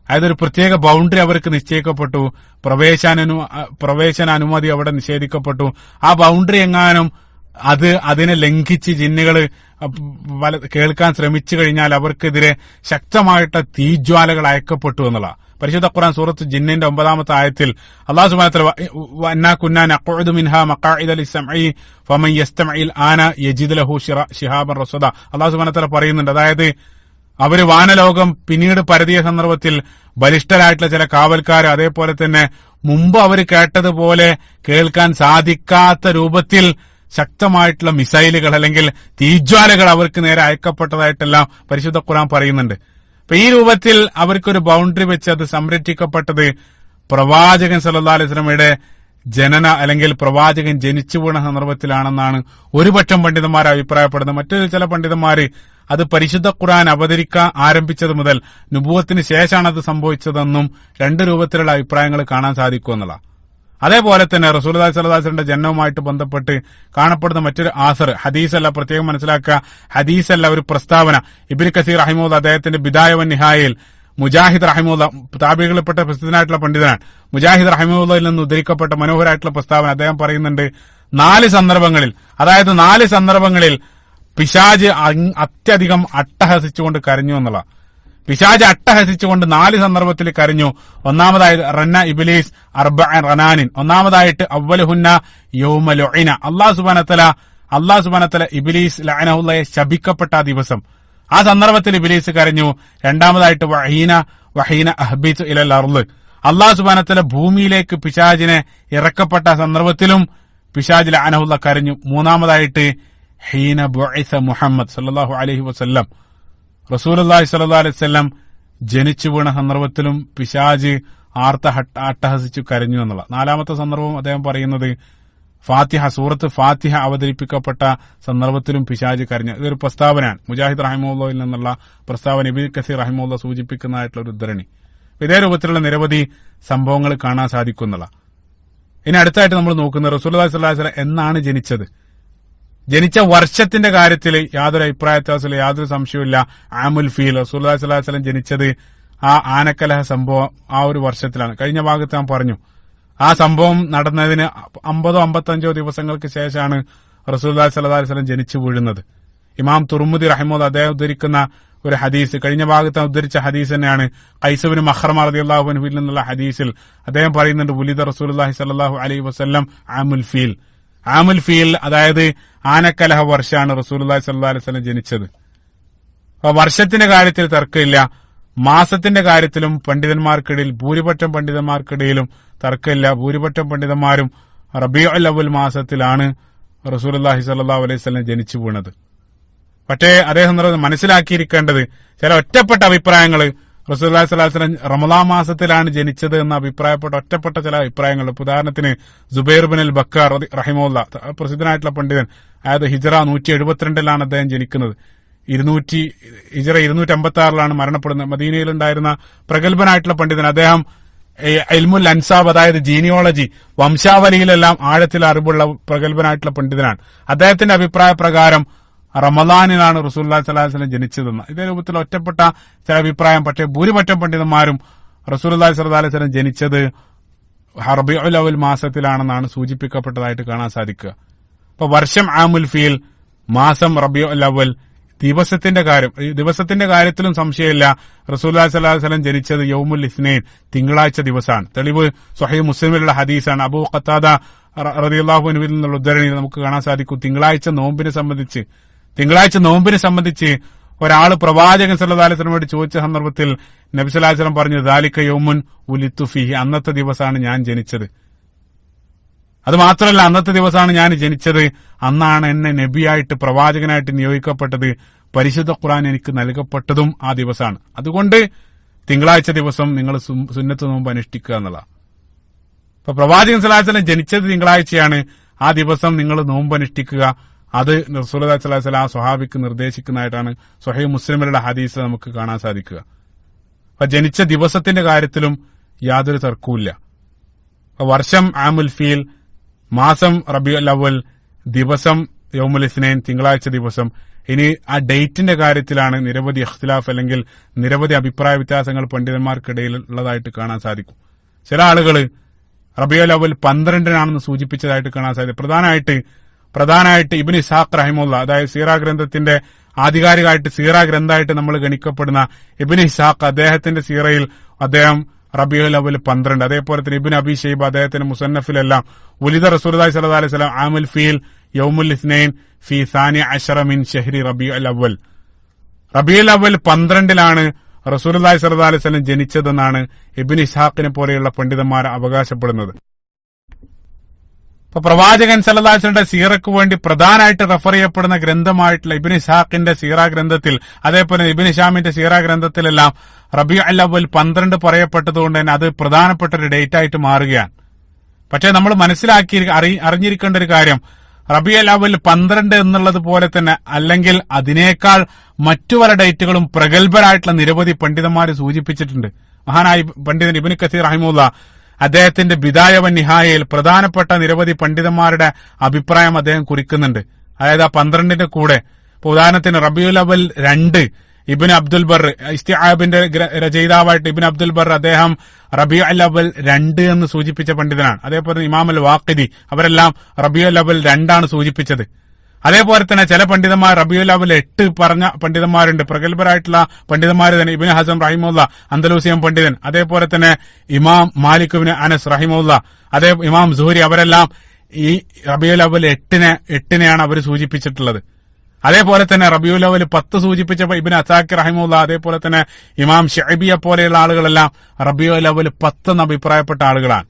[SPEAKER 1] അതായത് ഒരു പ്രത്യേക ബൗണ്ടറി അവർക്ക് നിശ്ചയിക്കപ്പെട്ടു, പ്രവേശന അനുമതി അവിടെ നിഷേധിക്കപ്പെട്ടു. ആ ബൗണ്ടറി എങ്ങാനും അതിനെ ലംഘിച്ച് ജിന്നുകൾ കേൾക്കാൻ ശ്രമിച്ചു കഴിഞ്ഞാൽ അവർക്കെതിരെ ശക്തമായിട്ട് തീജ്വാലകൾ അയക്കപ്പെട്ടു എന്നുള്ള. പരിശുദ്ധ ഖുർആൻ സൂറത്ത് ജിന്നിന്റെ 9-ാമത്തെ ആയത്തിൽ അല്ലാഹു സുബ്ഹാനഹു വ തആല വഅന്നാ കുന്നാ നഖഉദു മിൻഹാ മഖാഇദ ലിസ്സംഇ ഫമൻ യസ്തമിൽ ആന യജിദ് ലഹു ശിഹാബൻ റസദ. അല്ലാഹു സുബ്ഹാനഹു വ തആല പറയുന്നുണ്ട്, അതായത് അവര് വാനലോകം പിന്നീട് പരതിയ സന്ദർഭത്തിൽ ബലിഷ്ഠരായിട്ടുള്ള ചില കാവൽക്കാർ, അതേപോലെ തന്നെ മുമ്പ് അവർ കേട്ടതുപോലെ കേൾക്കാൻ സാധിക്കാത്ത രൂപത്തിൽ ശക്തമായിട്ടുള്ള മിസൈലുകൾ അല്ലെങ്കിൽ തീജ്വാലകൾ അവർക്ക് നേരെ അയക്കപ്പെട്ടതായിട്ടെല്ലാം പരിശുദ്ധ ഖുർആൻ പറയുന്നുണ്ട്. അപ്പൊ ഈ രൂപത്തിൽ അവർക്കൊരു ബൗണ്ടറി വെച്ച് അത് സംരക്ഷിക്കപ്പെട്ടത് പ്രവാചകൻ സല്ലല്ലാഹു അലൈഹി വസല്ലമയുടെ ജനന അല്ലെങ്കിൽ പ്രവാചകൻ ജനിച്ചു വീണ സന്ദർഭത്തിലാണെന്നാണ് ഒരുപക്ഷം പണ്ഡിതന്മാർ അഭിപ്രായപ്പെടുന്നത്. മറ്റൊരു ചില പണ്ഡിതന്മാര് അത് പരിശുദ്ധ ഖുർആൻ അവതരിക്കാൻ ആരംഭിച്ചത് മുതൽ നുബുവത്തിന് ശേഷമാണ് അത് സംഭവിച്ചതെന്നും രണ്ട് രൂപത്തിലുള്ള അഭിപ്രായങ്ങൾ കാണാൻ സാധിക്കുമെന്നുള്ള. അതേപോലെ തന്നെ റസൂലുള്ളാഹി സ്വല്ലല്ലാഹു അലൈഹി വസല്ലമയുടെ ജനനവുമായിട്ട് ബന്ധപ്പെട്ട് കാണപ്പെടുന്ന മറ്റൊരു ആസർ, ഹദീസല്ല, പ്രത്യേകം മനസ്സിലാക്കുക, ഹദീസല്ല, ഒരു പ്രസ്താവന. ഇബ്നു കസീർ റഹിമഹുല്ലാഹ് അദ്ദേഹത്തിന്റെ ബിദായ വൻ നിഹായയിൽ മുജാഹിദ് റഹിമഹുല്ലാഹ് താബികളിൽപ്പെട്ട പ്രസിദ്ധനായിട്ടുള്ള പണ്ഡിതനാണ്, മുജാഹിദ് റഹിമഹുല്ലാഹിൽ നിന്ന് ഉദ്ധരിക്കപ്പെട്ട മനോഹരമായിട്ടുള്ള പ്രസ്താവന. അദ്ദേഹം പറയുന്നുണ്ട്, 4 സന്ദർഭങ്ങളിൽ, അതായത് 4 സന്ദർഭങ്ങളിൽ പിശാജ് അത്യധികം അട്ടഹസിച്ചുകൊണ്ട് കരഞ്ഞു എന്നുള്ള. പിശാജ് അട്ടഹസിച്ചുകൊണ്ട് 4 സന്ദർഭത്തിൽ കരഞ്ഞു. ഒന്നാമതായിട്ട് റന്ന ഇബ്ലീസ് അർബഅ റനാനിൻ, ഒന്നാമതായിട്ട് അവ്വലുഹുന്ന യൗമ ലുഇന, അല്ലാഹു സുബ്ഹാനഹു വ തആല ഇബ്ലീസ് ലഅനഹുല്ലാഹ് ശപിക്കപ്പെട്ട ആ ദിവസം, ആ സന്ദർഭത്തിൽ ഇബ്ലീസ് കരഞ്ഞു. രണ്ടാമതായിട്ട് വഹീന അഹ്ബിതു ഇലൽ അർള്, അല്ലാഹു സുബ്ഹാനഹു വ തആല ഭൂമിയിലേക്ക് പിശാചിനെ ഇറക്കപ്പെട്ട സന്ദർഭത്തിലും പിശാച് ലഅനഹുല്ലാഹ് കരഞ്ഞു. മൂന്നാമതായിട്ട് ഹീന ബുഇസ മുഹമ്മദ് സല്ലല്ലാഹു അലൈഹി വസല്ലം, റസൂലുള്ളാഹി സ്വല്ലല്ലാഹു അലൈഹി വസല്ലം ജനിച്ചു വീണ സന്ദർഭത്തിലും പിശാച് അട്ടഹസിച്ചു കരഞ്ഞു എന്നുള്ള. 4-ാമത്തെ സന്ദർഭം അദ്ദേഹം പറയുന്നത് സൂറത്ത് ഫാത്തിഹ അവതരിപ്പിക്കപ്പെട്ട സന്ദർഭത്തിലും പിശാച് കരഞ്ഞു. ഇതൊരു പ്രസ്താവനയാണ്, മുജാഹിദ് റഹിമഹുല്ലാഹിൽ നിന്നുള്ള പ്രസ്താവന, ഇബ്നു കസീർ റഹിമഹുല്ലാഹ് സൂചിപ്പിക്കുന്നതായിട്ടുള്ള ഒരു ഉദ്ധരണി. ഇതേ രൂപത്തിലുള്ള നിരവധി സംഭവങ്ങൾ കാണാൻ സാധിക്കുന്നതാണ്. ഇനി അടുത്തായിട്ട് നമ്മൾ നോക്കുന്നത് റസൂലുള്ളാഹി സ്വല്ലല്ലാഹു അലൈഹി വസല്ലം എന്നാണ് ജനിച്ചത്. ജനിച്ച വർഷത്തിന്റെ കാര്യത്തിൽ യാതൊരു അഭിപ്രായ വ്യത്യാസമില്ല, യാതൊരു സംശയവുമില്ല. ആമുൽ ഫീൽ, റസൂലുള്ളാഹി സ്വല്ലല്ലാഹു അലൈഹി വസല്ലം ജനിച്ചത് ആ ആനക്കലഹ സംഭവം ആ ഒരു വർഷത്തിലാണ്. കഴിഞ്ഞ ഭാഗത്ത് ഞാൻ പറഞ്ഞു, ആ സംഭവം നടന്നതിന് 50-55 ദിവസങ്ങൾക്ക് ശേഷമാണ് റസൂലുള്ളാഹി സ്വല്ലല്ലാഹു അലൈഹി വസല്ലം ജനിച്ചു വീഴുന്നത്. ഇമാം തുർമുദി റഹിമഹുല്ലാഹ് അദ്ദേഹം ഉദ്ധരിക്കുന്ന ഒരു ഹദീസ്, കഴിഞ്ഞ ഭാഗത്ത് ഉദ്ധരിച്ച ഹദീസ് തന്നെയാണ്. ഖൈസ് ഇബ്നു മഖ്റമ റളിയല്ലാഹു അൻഹുവിൽ നിന്നുള്ള ഹദീസിൽ അദ്ദേഹം പറയുന്നുണ്ട്, വുലിദ റസൂലുള്ളാഹി സ്വല്ലല്ലാഹു അലൈഹി വസല്ലം ആമുൽ ഫീൽ. ആമുൽ ഫീൽ അതായത് ആനക്കലഹ വർഷമാണ് റസൂലുള്ളാഹി സ്വല്ലല്ലാഹു അലൈഹി വസല്ലം ജനിച്ചത്. അപ്പൊ വർഷത്തിന്റെ കാര്യത്തിൽ തർക്കമില്ല, മാസത്തിന്റെ കാര്യത്തിലും പണ്ഡിതന്മാർക്കിടയിൽ ഭൂരിപക്ഷം പണ്ഡിതന്മാർക്കിടയിലും തർക്കമില്ല. ഭൂരിപക്ഷം പണ്ഡിതന്മാരും റബീഉൽ അവ്വൽ മാസത്തിലാണ് റസൂലുള്ളാഹി സ്വല്ലല്ലാഹു അലൈഹി വസല്ലം ജനിച്ചു വീണത്. പക്ഷേ അദ്ദേഹം മനസ്സിലാക്കിയിരിക്കേണ്ടത് ചില ഒറ്റപ്പെട്ട അഭിപ്രായങ്ങൾ, റസൂലുള്ളാഹി സ്വല്ലല്ലാഹു അലൈഹി വസല്ലം റമളാൻ മാസത്തിലാണ് ജനിച്ചത് എന്ന അഭിപ്രായപ്പെട്ട ഒറ്റപ്പെട്ട ചില അഭിപ്രായങ്ങൾ. ഉദാഹരണത്തിന് സുബൈർ ബിൻ അൽ ബക്കർ റഹിമഹുല്ലാഹ്, പ്രസിദ്ധനായിട്ടുള്ള പണ്ഡിതൻ, അതായത് ഹിജ്റ 172 അദ്ദേഹം ജനിക്കുന്നത്. ഹിജ്റ 256 മരണപ്പെടുന്നത്. മദീനയിലുണ്ടായിരുന്ന പ്രഗത്ഭനായിട്ടുള്ള പണ്ഡിതൻ. അദ്ദേഹം ഇൽമുൽ അൻസാബ്, അതായത് ജീനിയോളജി, വംശാവലിയിലെല്ലാം ആഴത്തിൽ അറിവുള്ള പ്രഗത്ഭനായിട്ടുള്ള പണ്ഡിതനാണ്. അദ്ദേഹത്തിന്റെ അഭിപ്രായ പ്രകാരം റമളാനിലാണ് റസൂലുള്ളാഹി സ്വല്ലല്ലാഹു അലൈഹി വസല്ലം ജനിച്ചതെന്ന്. ഇതേ രൂപത്തിൽ ഒറ്റപ്പെട്ട ചില അഭിപ്രായം. പക്ഷേ ഭൂരിപക്ഷം പണ്ഡിതന്മാരും റസൂലുള്ളാഹി സ്വല്ലല്ലാഹു അലൈഹി വസല്ലം ജനിച്ചത് റബീഉൽ അവ്വൽ മാസത്തിലാണെന്നാണ് സൂചിപ്പിക്കപ്പെട്ടതായിട്ട് കാണാൻ സാധിക്കുക. അപ്പൊ വർഷം ആമുൽ ഫീൽ, മാസം റബീഉൽ അവ്വൽ. ദിവസത്തിന്റെ കാര്യത്തിലും സംശയമില്ല, റസൂലുള്ളാഹി സ്വല്ലല്ലാഹു അലൈഹി വസല്ലം ജനിച്ചത് യൗമുൽ ഇസ്നൈൻ, തിങ്കളാഴ്ച ദിവസമാണ്. തെളിവ് സ്വഹീഹ് മുസ്ലിമിലുള്ള ഹദീസാണ്. അബൂ ഖത്താദ റളിയല്ലാഹു അൻഹുവിൽ നിന്നുള്ള ഉദ്ധരണി നമുക്ക് കാണാൻ സാധിക്കും. തിങ്കളാഴ്ച നോമ്പിനെ സംബന്ധിച്ച് ഒരാൾ പ്രവാചകൻ സല്ലല്ലാഹു അലൈഹി വസല്ലമയോട് ചോദിച്ച സന്ദർഭത്തിൽ നബി സല്ലല്ലാഹു അലൈഹി വസല്ലം പറഞ്ഞു, ദാലിക യൗമുൻ ഉലിത്തു ഫീഹി, അന്നത്തെ ദിവസമാണ് ഞാൻ ജനിച്ചത്. അത് മാത്രമല്ല, അന്നത്തെ ദിവസമാണ് ഞാൻ ജനിച്ചത്, അന്നാണ് എന്നെ നബിയായിട്ട് പ്രവാചകനായിട്ട് നിയോഗിക്കപ്പെട്ടത്, പരിശുദ്ധ ഖുർആൻ എനിക്ക് നൽകപ്പെട്ടതും ആ ദിവസമാണ്. അതുകൊണ്ട് തിങ്കളാഴ്ച ദിവസം നിങ്ങൾ സുന്നത്ത് നോമ്പ് അനുഷ്ഠിക്കുക എന്നുള്ള. അപ്പൊ പ്രവാചകൻ സല്ലല്ലാഹു അലൈഹി വസല്ലം ജനിച്ചത് തിങ്കളാഴ്ചയാണ്, ആ ദിവസം നിങ്ങൾ നോമ്പ് അനുഷ്ഠിക്കുക. അത് റസൂലുള്ളാഹി സ്വല്ലല്ലാഹു അലൈഹി വസല്ലം ആ സ്വഹാബിക്ക് നിർദ്ദേശിക്കുന്നതായിട്ടാണ് സ്വഹീഹ് മുസ്ലിമിലുള്ള ഹദീസ് നമുക്ക് കാണാൻ സാധിക്കുക. അപ്പൊ ജനിച്ച ദിവസത്തിന്റെ കാര്യത്തിലും യാതൊരു തർക്കവുമില്ല. വർഷം ആമുൽ ഫീൽ, മാസം റബീഉൽ അവ്വൽ, ദിവസം യൗമുൽ ഇസ്നൈൻ, തിങ്കളാഴ്ച ദിവസം. ഇനി ആ ഡേറ്റിന്റെ കാര്യത്തിലാണ് നിരവധി ഇഖ്തിലാഫ് അല്ലെങ്കിൽ നിരവധി അഭിപ്രായ വ്യത്യാസങ്ങൾ പണ്ഡിതന്മാർക്കിടയിൽ ഉള്ളതായിട്ട് കാണാൻ സാധിക്കും. ചില ആളുകൾ റബീഉൽ അവ്വൽ 12 സൂചിപ്പിച്ചതായിട്ട് കാണാൻ സാധിക്കും. പ്രധാനമായിട്ട് ഇബ്നു ഇസ്ഹാഖ് റഹിമഹുല്ലാഹ്, അതായത് സീറ ഗ്രന്ഥത്തിന്റെ ആധികാരികമായിട്ട് സീറ ഗ്രന്ഥമായിട്ട് നമ്മൾ ഗണിക്കപ്പെടുന്ന ഇബ്നു ഇസ്ഹാഖ്, അദ്ദേഹത്തിന്റെ സീറയിൽ അദ്ദേഹം റബീഉൽ അവ്വൽ 12. അതേപോലെ തന്നെ ഇബ്നു അബീ ഷൈബ അദ്ദേഹത്തിന്റെ മുസന്നഫിലെല്ലാം വുലിദ റസൂലുള്ളാഹി സ്വല്ലല്ലാഹു അലൈഹി വസല്ലം ആമുൽ ഫീൽ യൗമുൽ ഇസ്നൈൻ ഫീ സാനി അശറ മിൻ ശഹ്രി റബീഉൽ അവ്വൽ. റബീഉൽ അവ്വൽ 12 റസൂലുള്ളാഹി സ്വല്ലല്ലാഹു അലൈഹി വസല്ലം ജനിച്ചതെന്നാണ് ഇബ്നു ഇസ്ഹാഖിനെ പോലെയുള്ള പണ്ഡിതന്മാർ അവകാശപ്പെടുന്നത്. ഇപ്പൊ പ്രവാചകൻ സല്ലല്ലാഹു അലൈഹി വസല്ലമയുടെ സീറയ്ക്ക് വേണ്ടി പ്രധാനമായിട്ട് റെഫർ ചെയ്യപ്പെടുന്ന ഗ്രന്ഥമായിട്ടുള്ള ഇബ്നു ഇസ്ഹാഖിന്റെ സീറ ഗ്രന്ഥത്തിൽ, അതേപോലെ ഇബ്നു ഹിശാമിന്റെ സീറ ഗ്രന്ഥത്തിലെല്ലാം റബീഉൽ അവ്വൽ 12 പറയപ്പെട്ടതുകൊണ്ട് തന്നെ അത് പ്രധാനപ്പെട്ട ഒരു ഡേറ്റ് ആയിട്ട് മാറുകയാണ്. പക്ഷെ നമ്മൾ അറിഞ്ഞിരിക്കേണ്ട ഒരു കാര്യം, റബീഉൽ അവ്വൽ 12 എന്നുള്ളത് പോലെ തന്നെ അല്ലെങ്കിൽ അതിനേക്കാൾ മറ്റു പല ഡേറ്റുകളും പ്രഗത്ഭരായിട്ടുള്ള നിരവധി പണ്ഡിതന്മാർ സൂചിപ്പിച്ചിട്ടുണ്ട്. മഹാനായ പണ്ഡിതൻ ഇബ്നു കസീർ റഹിമഹുല്ലാഹ് അദ്ദേഹത്തിന്റെ ബിദായ വ നിഹായയിൽ പ്രധാനപ്പെട്ട നിരവധി പണ്ഡിതന്മാരുടെ അഭിപ്രായം അദ്ദേഹം കുറിക്കുന്നുണ്ട്. അതായത് ആ 12ന്റെ കൂടെ, ഇപ്പൊ ഉദാഹരണത്തിന് റബീഉൽ അവ്വൽ 2 ഇബ്നു അബ്ദുൽ ബർ, ഇസ്തിആബിന്റെ രചയിതാവായിട്ട് ഇബ്നു അബ്ദുൽ ബർ, അദ്ദേഹം റബീഉൽ അവ്വൽ 2 എന്ന് സൂചിപ്പിച്ച പണ്ഡിതനാണ്. അതേപോലെ ഇമാം അൽ വാഖിദി, അവരെല്ലാം റബീഉൽ അവ്വൽ 2 സൂചിപ്പിച്ചത്. അതേപോലെ തന്നെ ചില പണ്ഡിതന്മാർ റബീഉൽ അവ്വൽ 8 പറഞ്ഞ പണ്ഡിതന്മാരുണ്ട്. പ്രഗത്ഭരായിട്ടുള്ള പണ്ഡിതന്മാർ തന്നെ ഇബ്നു ഹസം റഹിമഹുല്ലാഹ്, അന്തലൂസിയൻ പണ്ഡിതൻ, അതേപോലെ തന്നെ ഇമാം മാലിക് ഇബ്നു അനസ് റഹിമഹുല്ലാഹ്, അതേ ഇമാം സുഹരി, അവരെല്ലാം ഈ റബീഉൽ അവ്വൽ 8നെയാണ് അവർ സൂചിപ്പിച്ചിട്ടുള്ളത്. അതേപോലെ തന്നെ റബീഉൽ അവ്വൽ 10 സൂചിപ്പിച്ച ഇബ്നു അസാക്കിർ റഹിമഹുല്ലാഹ്, അതേപോലെ തന്നെ ഇമാം ശഅബിയെ പോലെയുള്ള ആളുകളെല്ലാം റബീഉൽ അവ്വൽ 10 എന്ന് അഭിപ്രായപ്പെട്ട ആളുകളാണ്.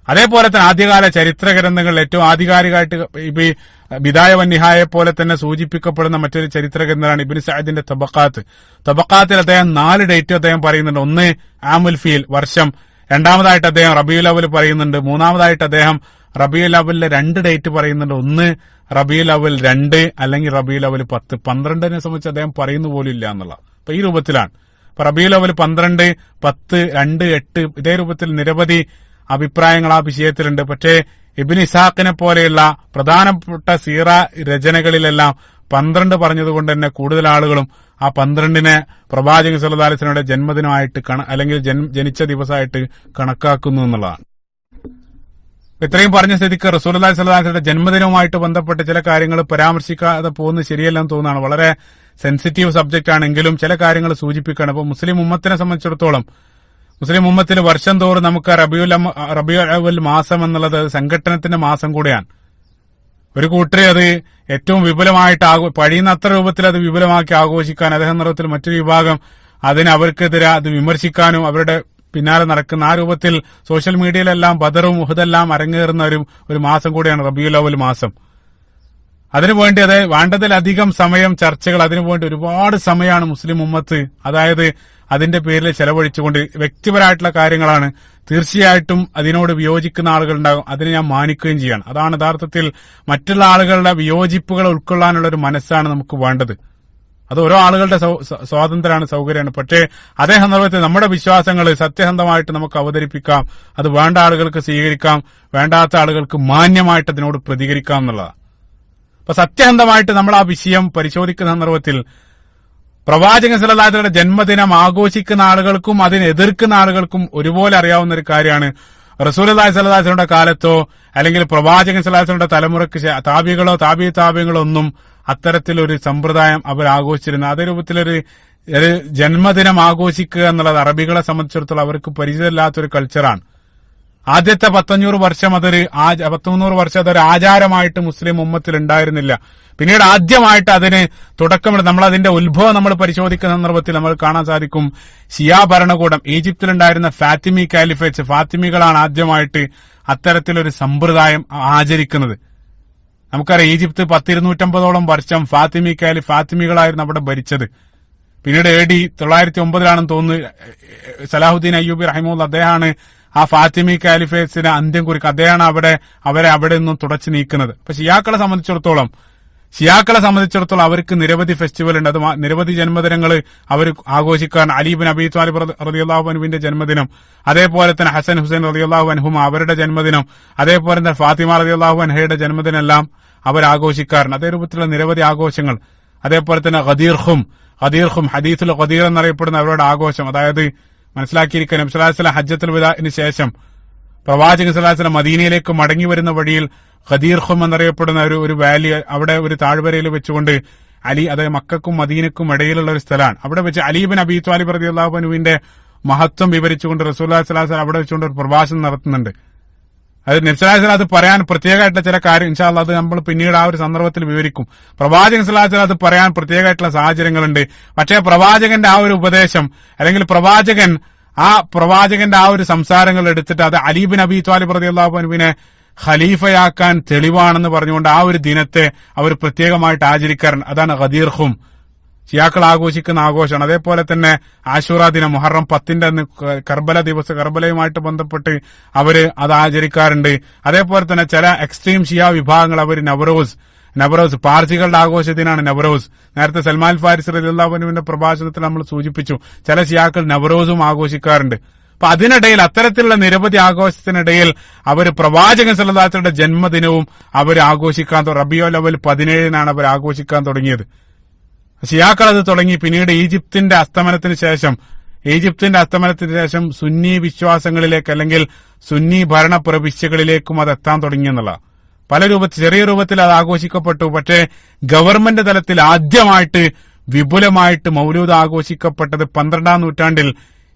[SPEAKER 1] അതേപോലെ തന്നെ ആദ്യകാല ചരിത്ര ഗ്രന്ഥങ്ങളിൽ ഏറ്റവും ആധികാരികമായിട്ട് ഈ ബിദായ വ നിഹായെ പോലെ തന്നെ സൂചിപ്പിക്കപ്പെടുന്ന മറ്റൊരു ചരിത്ര ഗ്രന്ഥമാണ് ഇബ്നു സഅദിന്റെ തബഖാത്തിൽ അദ്ദേഹം 4 ഡേറ്റ് അദ്ദേഹം പറയുന്നുണ്ട്. ഒന്ന് ആമുൽ ഫീൽ, വർഷം. രണ്ടാമതായിട്ട് അദ്ദേഹം റബീഉൽ അവ്വൽ പറയുന്നുണ്ട്. മൂന്നാമതായിട്ട് അദ്ദേഹം റബീഉൽ അവ്വലിലെ 2 ഡേറ്റ് പറയുന്നുണ്ട്. ഒന്ന് റബീഉൽ അവ്വൽ 2 അല്ലെങ്കിൽ റബീഉൽ അവ്വൽ 10. 12നെ സംബന്ധിച്ച് അദ്ദേഹം പറയുന്നു പോലും ഇല്ല എന്നുള്ള. അപ്പൊ ഈ രൂപത്തിലാണ്. അപ്പൊ റബീഉൽ അവ്വൽ 12, 10, 2, 8 ഇതേ രൂപത്തിൽ നിരവധി അഭിപ്രായങ്ങൾ ആ വിഷയത്തിലുണ്ട്. പക്ഷേ ഇബ്നു ഇസ്ഹാഖിനെ പോലെയുള്ള പ്രധാനപ്പെട്ട സീറ രചനകളിലെല്ലാം 12 പറഞ്ഞതുകൊണ്ട് തന്നെ കൂടുതൽ ആളുകളും ആ 12നെ പ്രവാചകൻ സല്ലല്ലാഹു അലൈഹി വസല്ലമയുടെ ജന്മദിനമായിട്ട് അല്ലെങ്കിൽ ജനിച്ച ദിവസമായിട്ട് കണക്കാക്കുന്നു എന്നുള്ളതാണ്. ഇത്രയും പറഞ്ഞ സ്ഥിതിക്ക് റസൂലുള്ളാഹി സ്വല്ലല്ലാഹു അലൈഹി വസല്ലമയുടെ ജന്മദിനവുമായിട്ട് ബന്ധപ്പെട്ട് ചില കാര്യങ്ങൾ പരാമർശിക്കാതെ പോകുന്നത് ശരിയല്ലെന്ന് തോന്നുന്നതാണ്. വളരെ സെൻസിറ്റീവ് സബ്ജക്റ്റ് ആണെങ്കിലും ചില കാര്യങ്ങൾ സൂചിപ്പിക്കുകയാണ്. അപ്പോൾ മുസ്ലിം ഉമ്മത്തിനെ സംബന്ധിച്ചിടത്തോളം മുസ്ലിം ഉമ്മത്തിൽ വർഷം തോറും നമുക്ക് റബീഉൽ അവ്വൽ മാസം എന്നുള്ളത് സംഘട്ടനത്തിന്റെ മാസം കൂടെയാണ്. ഒരു കൂട്ടരെ അത് ഏറ്റവും വിപുലമായിട്ട് കഴിയുന്നത്ര രൂപത്തിൽ അത് വിപുലമാക്കി ആഘോഷിക്കാൻ അതേ സന്ദർഭത്തിൽ മറ്റൊരു വിഭാഗം അവർക്കെതിരെ അത് വിമർശിക്കാനും അവരുടെ പിന്നാലെ നടക്കുന്ന ആ രൂപത്തിൽ സോഷ്യൽ മീഡിയയിലെല്ലാം ബദറും ഉഹദെല്ലാം അരങ്ങേറുന്ന ഒരു മാസം കൂടിയാണ് റബീഉൽ അവ്വൽ മാസം. അതിനുവേണ്ടി വേണ്ടതിലധികം സമയം ചർച്ചകൾ, അതിനുവേണ്ടി ഒരുപാട് സമയമാണ് മുസ്ലിം ഉമ്മത്ത് അതായത് അതിന്റെ പേരിൽ ചെലവഴിച്ചുകൊണ്ട് വ്യക്തിപരമായിട്ടുള്ള കാര്യങ്ങളാണ്. തീർച്ചയായിട്ടും അതിനോട് വിയോജിക്കുന്ന ആളുകളുണ്ടാകും, അതിനെ ഞാൻ മാനിക്കുകയും ചെയ്യാണ്. അതാണ് യഥാർത്ഥത്തിൽ മറ്റുള്ള ആളുകളുടെ വിയോജിപ്പുകൾ ഉൾക്കൊള്ളാനുള്ള ഒരു മനസ്സാണ് നമുക്ക് വേണ്ടത്. അത് ഓരോ ആളുകളുടെ സ്വാതന്ത്ര്യമാണ്, സൗകര്യമാണ്. പക്ഷേ അതേ സന്ദർഭത്തിൽ നമ്മുടെ വിശ്വാസങ്ങൾ സത്യസന്ധമായിട്ട് നമുക്ക് അവതരിപ്പിക്കാം. അത് വേണ്ട ആളുകൾക്ക് സ്വീകരിക്കാം, വേണ്ടാത്ത ആളുകൾക്ക് മാന്യമായിട്ട് അതിനോട് പ്രതികരിക്കാം എന്നുള്ളതാണ്. അപ്പൊ സത്യസന്ധമായിട്ട് നമ്മൾ ആ വിഷയം പരിശോധിക്കുന്ന സന്ദർഭത്തിൽ പ്രവാചകൻ സല്ലല്ലാഹു അലൈഹി വസല്ലമയുടെ ജന്മദിനം ആഘോഷിക്കുന്ന ആളുകൾക്കും അതിനെ എതിർക്കുന്ന ആളുകൾക്കും ഒരുപോലെ അറിയാവുന്ന ഒരു കാര്യമാണ്. റസൂലുള്ളാഹി സ്വല്ലല്ലാഹു അലൈഹി വസല്ലമയുടെ കാലത്തോ അല്ലെങ്കിൽ പ്രവാചകൻ സല്ലല്ലാഹു അലൈഹി വസല്ലമയുടെ തലമുറയ്ക്ക് താബികളോ താബികളോ ഒന്നും അത്തരത്തിലൊരു സമ്പ്രദായം അവർ ആഘോഷിച്ചിരുന്നു. അതേ രൂപത്തിലൊരു ജന്മദിനം ആഘോഷിക്കുക എന്നുള്ളത് അറബികളെ സംബന്ധിച്ചിടത്തോളം അവർക്ക് പരിചിതമില്ലാത്തൊരു കൾച്ചറാണ്. ആദ്യത്തെ 100 വർഷം 100 വർഷം അതൊരു ആചാരമായിട്ട് മുസ്ലിം ഉമ്മത്തിൽ ഉണ്ടായിരുന്നില്ല. പിന്നീട് ആദ്യമായിട്ട് അതിന് തുടക്കമിട്ട് നമ്മൾ അതിന്റെ ഉത്ഭവം നമ്മൾ പരിശോധിക്കുന്ന സന്ദർഭത്തിൽ നമ്മൾ കാണാൻ സാധിക്കും. ഷിയാ ഭരണകൂടം ഈജിപ്തിലുണ്ടായിരുന്ന ഫാത്തിമി കാലിഫേറ്റ്സ്, ഫാത്തിമികളാണ് ആദ്യമായിട്ട് അത്തരത്തിലൊരു സമ്പ്രദായം ആചരിക്കുന്നത്. നമുക്കറിയാം ഈജിപ്ത് 250 വർഷം ഫാത്തിമികളായിരുന്നു അവിടെ ഭരിച്ചത്. പിന്നീട് AD 909 തോന്നുന്നു സലാഹുദ്ദീൻ അയ്യൂബി റഹിമഹുല്ലാഹ് അദ്ദേഹമാണ് ആ ഫാത്തിമി കാലിഫേറ്റ്സിന് അന്ത്യം കുറിക്കുക. അദ്ദേഹമാണ് അവരെ അവിടെ നിന്നും തുടച്ചു നീക്കുന്നത്. അപ്പൊ ഷിയാക്കളെ സംബന്ധിച്ചിടത്തോളം അവർക്ക് നിരവധി ഫെസ്റ്റിവൽ ഉണ്ട്. അത് നിരവധി ജന്മദിനങ്ങൾ അവർ ആഘോഷിക്കാൻ. അലി ഇബ്നു അബീ ത്വാലിബ് റളിയല്ലാഹു അൻഹുവിന്റെ ജന്മദിനം, അതേപോലെ തന്നെ ഹസൻ ഹുസൈൻ റളിയല്ലാഹു അൻഹും അവരുടെ ജന്മദിനം, അതേപോലെ തന്നെ ഫാത്തിമ റളിയല്ലാഹു അൻഹയുടെ ജന്മദിനം എല്ലാം അവർ ആഘോഷിക്കാറുണ്ട്. അതേ രൂപത്തിലുള്ള നിരവധി ആഘോഷങ്ങൾ. അതേപോലെ തന്നെ ഖദീർഹും ഹദീസുൽ ഖദീർ എന്നറിയപ്പെടുന്ന അവരുടെ ആഘോഷം, അതായത് മനസ്സിലാക്കിയിരിക്കുക നബി സല്ലല്ലാഹു അലൈഹി വസല്ലം ഹജ്ജത്തുൽ വദാഇന് ശേഷം പ്രവാചകൻ സല്ലല്ലാഹു അലൈഹി വസല്ലം മദീനയിലേക്ക് മടങ്ങി വരുന്ന വഴിയിൽ ഖദീർഹും എന്നറിയപ്പെടുന്ന ഒരു വാലി, അവിടെ ഒരു താഴ്വരയിൽ വെച്ചുകൊണ്ട് അതായത് മക്കൾക്കും മദീനക്കും ഇടയിലുള്ള ഒരു സ്ഥലമാണ്. അവിടെ വെച്ച് അലി ഇബ്നു അബീ ത്വാലിബ് റളിയല്ലാഹു അൻഹുവിന്റെ മഹത്വം വിവരിച്ചുകൊണ്ട് റസൂലുള്ളാഹി സ്വല്ലല്ലാഹു അലൈഹി വസല്ലം അവിടെ വെച്ചുകൊണ്ട് ഒരു പ്രഭാഷണം നടത്തുന്നുണ്ട്. അത് നബി സല്ലല്ലാഹു അലൈഹി വസല്ലം അത് പറയാൻ പ്രത്യേകമായിട്ടുള്ള ചില കാര്യം ഇൻഷാ അല്ലാഹ് അത് നമ്മൾ പിന്നീട് ആ ഒരു സന്ദർഭത്തിൽ വിവരിക്കും. പ്രവാചകൻ സല്ലല്ലാഹു അലൈഹി വസല്ലം അത് പറയാൻ പ്രത്യേകമായിട്ടുള്ള സാഹചര്യങ്ങളുണ്ട്. പക്ഷേ പ്രവാചകന്റെ ആ ഒരു ഉപദേശം അല്ലെങ്കിൽ പ്രവാചകന്റെ ആ ഒരു സംസാരങ്ങൾ എടുത്തിട്ട് അത് അലി ഇബ്നു അബീ ത്വാലിബ് റളിയല്ലാഹു അൻഹുവിനെ ഖലീഫയാക്കാൻ തെളിവാണെന്ന് പറഞ്ഞുകൊണ്ട് ആ ഒരു ദിനത്തെ അവർ പ്രത്യേകമായിട്ട് ആചരിക്കാറുണ്ട്. അതാണ് ഖദീർഹും, ഷിയാക്കൾ ആഘോഷിക്കുന്ന ആഘോഷമാണ്. അതേപോലെ തന്നെ ആശൂറ ദിനം മുഹറം 10 അന്ന് കർബലയുമായിട്ട് ബന്ധപ്പെട്ട് അവര് അത് ആചരിക്കാറുണ്ട്. അതേപോലെ തന്നെ ചില എക്സ്ട്രീം ഷിയ വിഭാഗങ്ങൾ അവർ നവറോസ് പാർസികളുടെ ആഘോഷത്തിനാണ് നവറോസ്. നേരത്തെ സൽമാൻ ഫാരിസ് റളിയല്ലാഹു അൻഹുവിന്റെ പ്രഭാഷണത്തിൽ നമ്മൾ സൂചിപ്പിച്ചു ചില ഷിയാക്കൾ നവറോസും ആഘോഷിക്കാറുണ്ട്. അപ്പൊ അതിനിടയിൽ അത്തരത്തിലുള്ള നിരവധി ആഘോഷത്തിനിടയിൽ അവർ പ്രവാചകൻ സല്ലല്ലാഹു അലൈഹി വസല്ലമയുടെ ജന്മദിനവും അവർ ആഘോഷിക്കാൻ റബീഉൽ അവ്വൽ 17 അവർ ആഘോഷിക്കാൻ തുടങ്ങിയത്. ഷിയാക്കൾ അത് തുടങ്ങി. പിന്നീട് ഈജിപ്തിന്റെ അസ്തമനത്തിന് ശേഷം സുന്നി വിശ്വാസങ്ങളിലേക്ക് അല്ലെങ്കിൽ സുന്നി ഭരണ പ്രവിശ്യകളിലേക്കും അത് എത്താൻ തുടങ്ങിയെന്നുള്ള ചെറിയ രൂപത്തിൽ അത് ആഘോഷിക്കപ്പെട്ടു. പക്ഷേ ഗവൺമെന്റ് തലത്തിൽ ആദ്യമായിട്ട് വിപുലമായിട്ട് മൗലൂദ് ആഘോഷിക്കപ്പെട്ടത് 12ാം നൂറ്റാണ്ടിൽ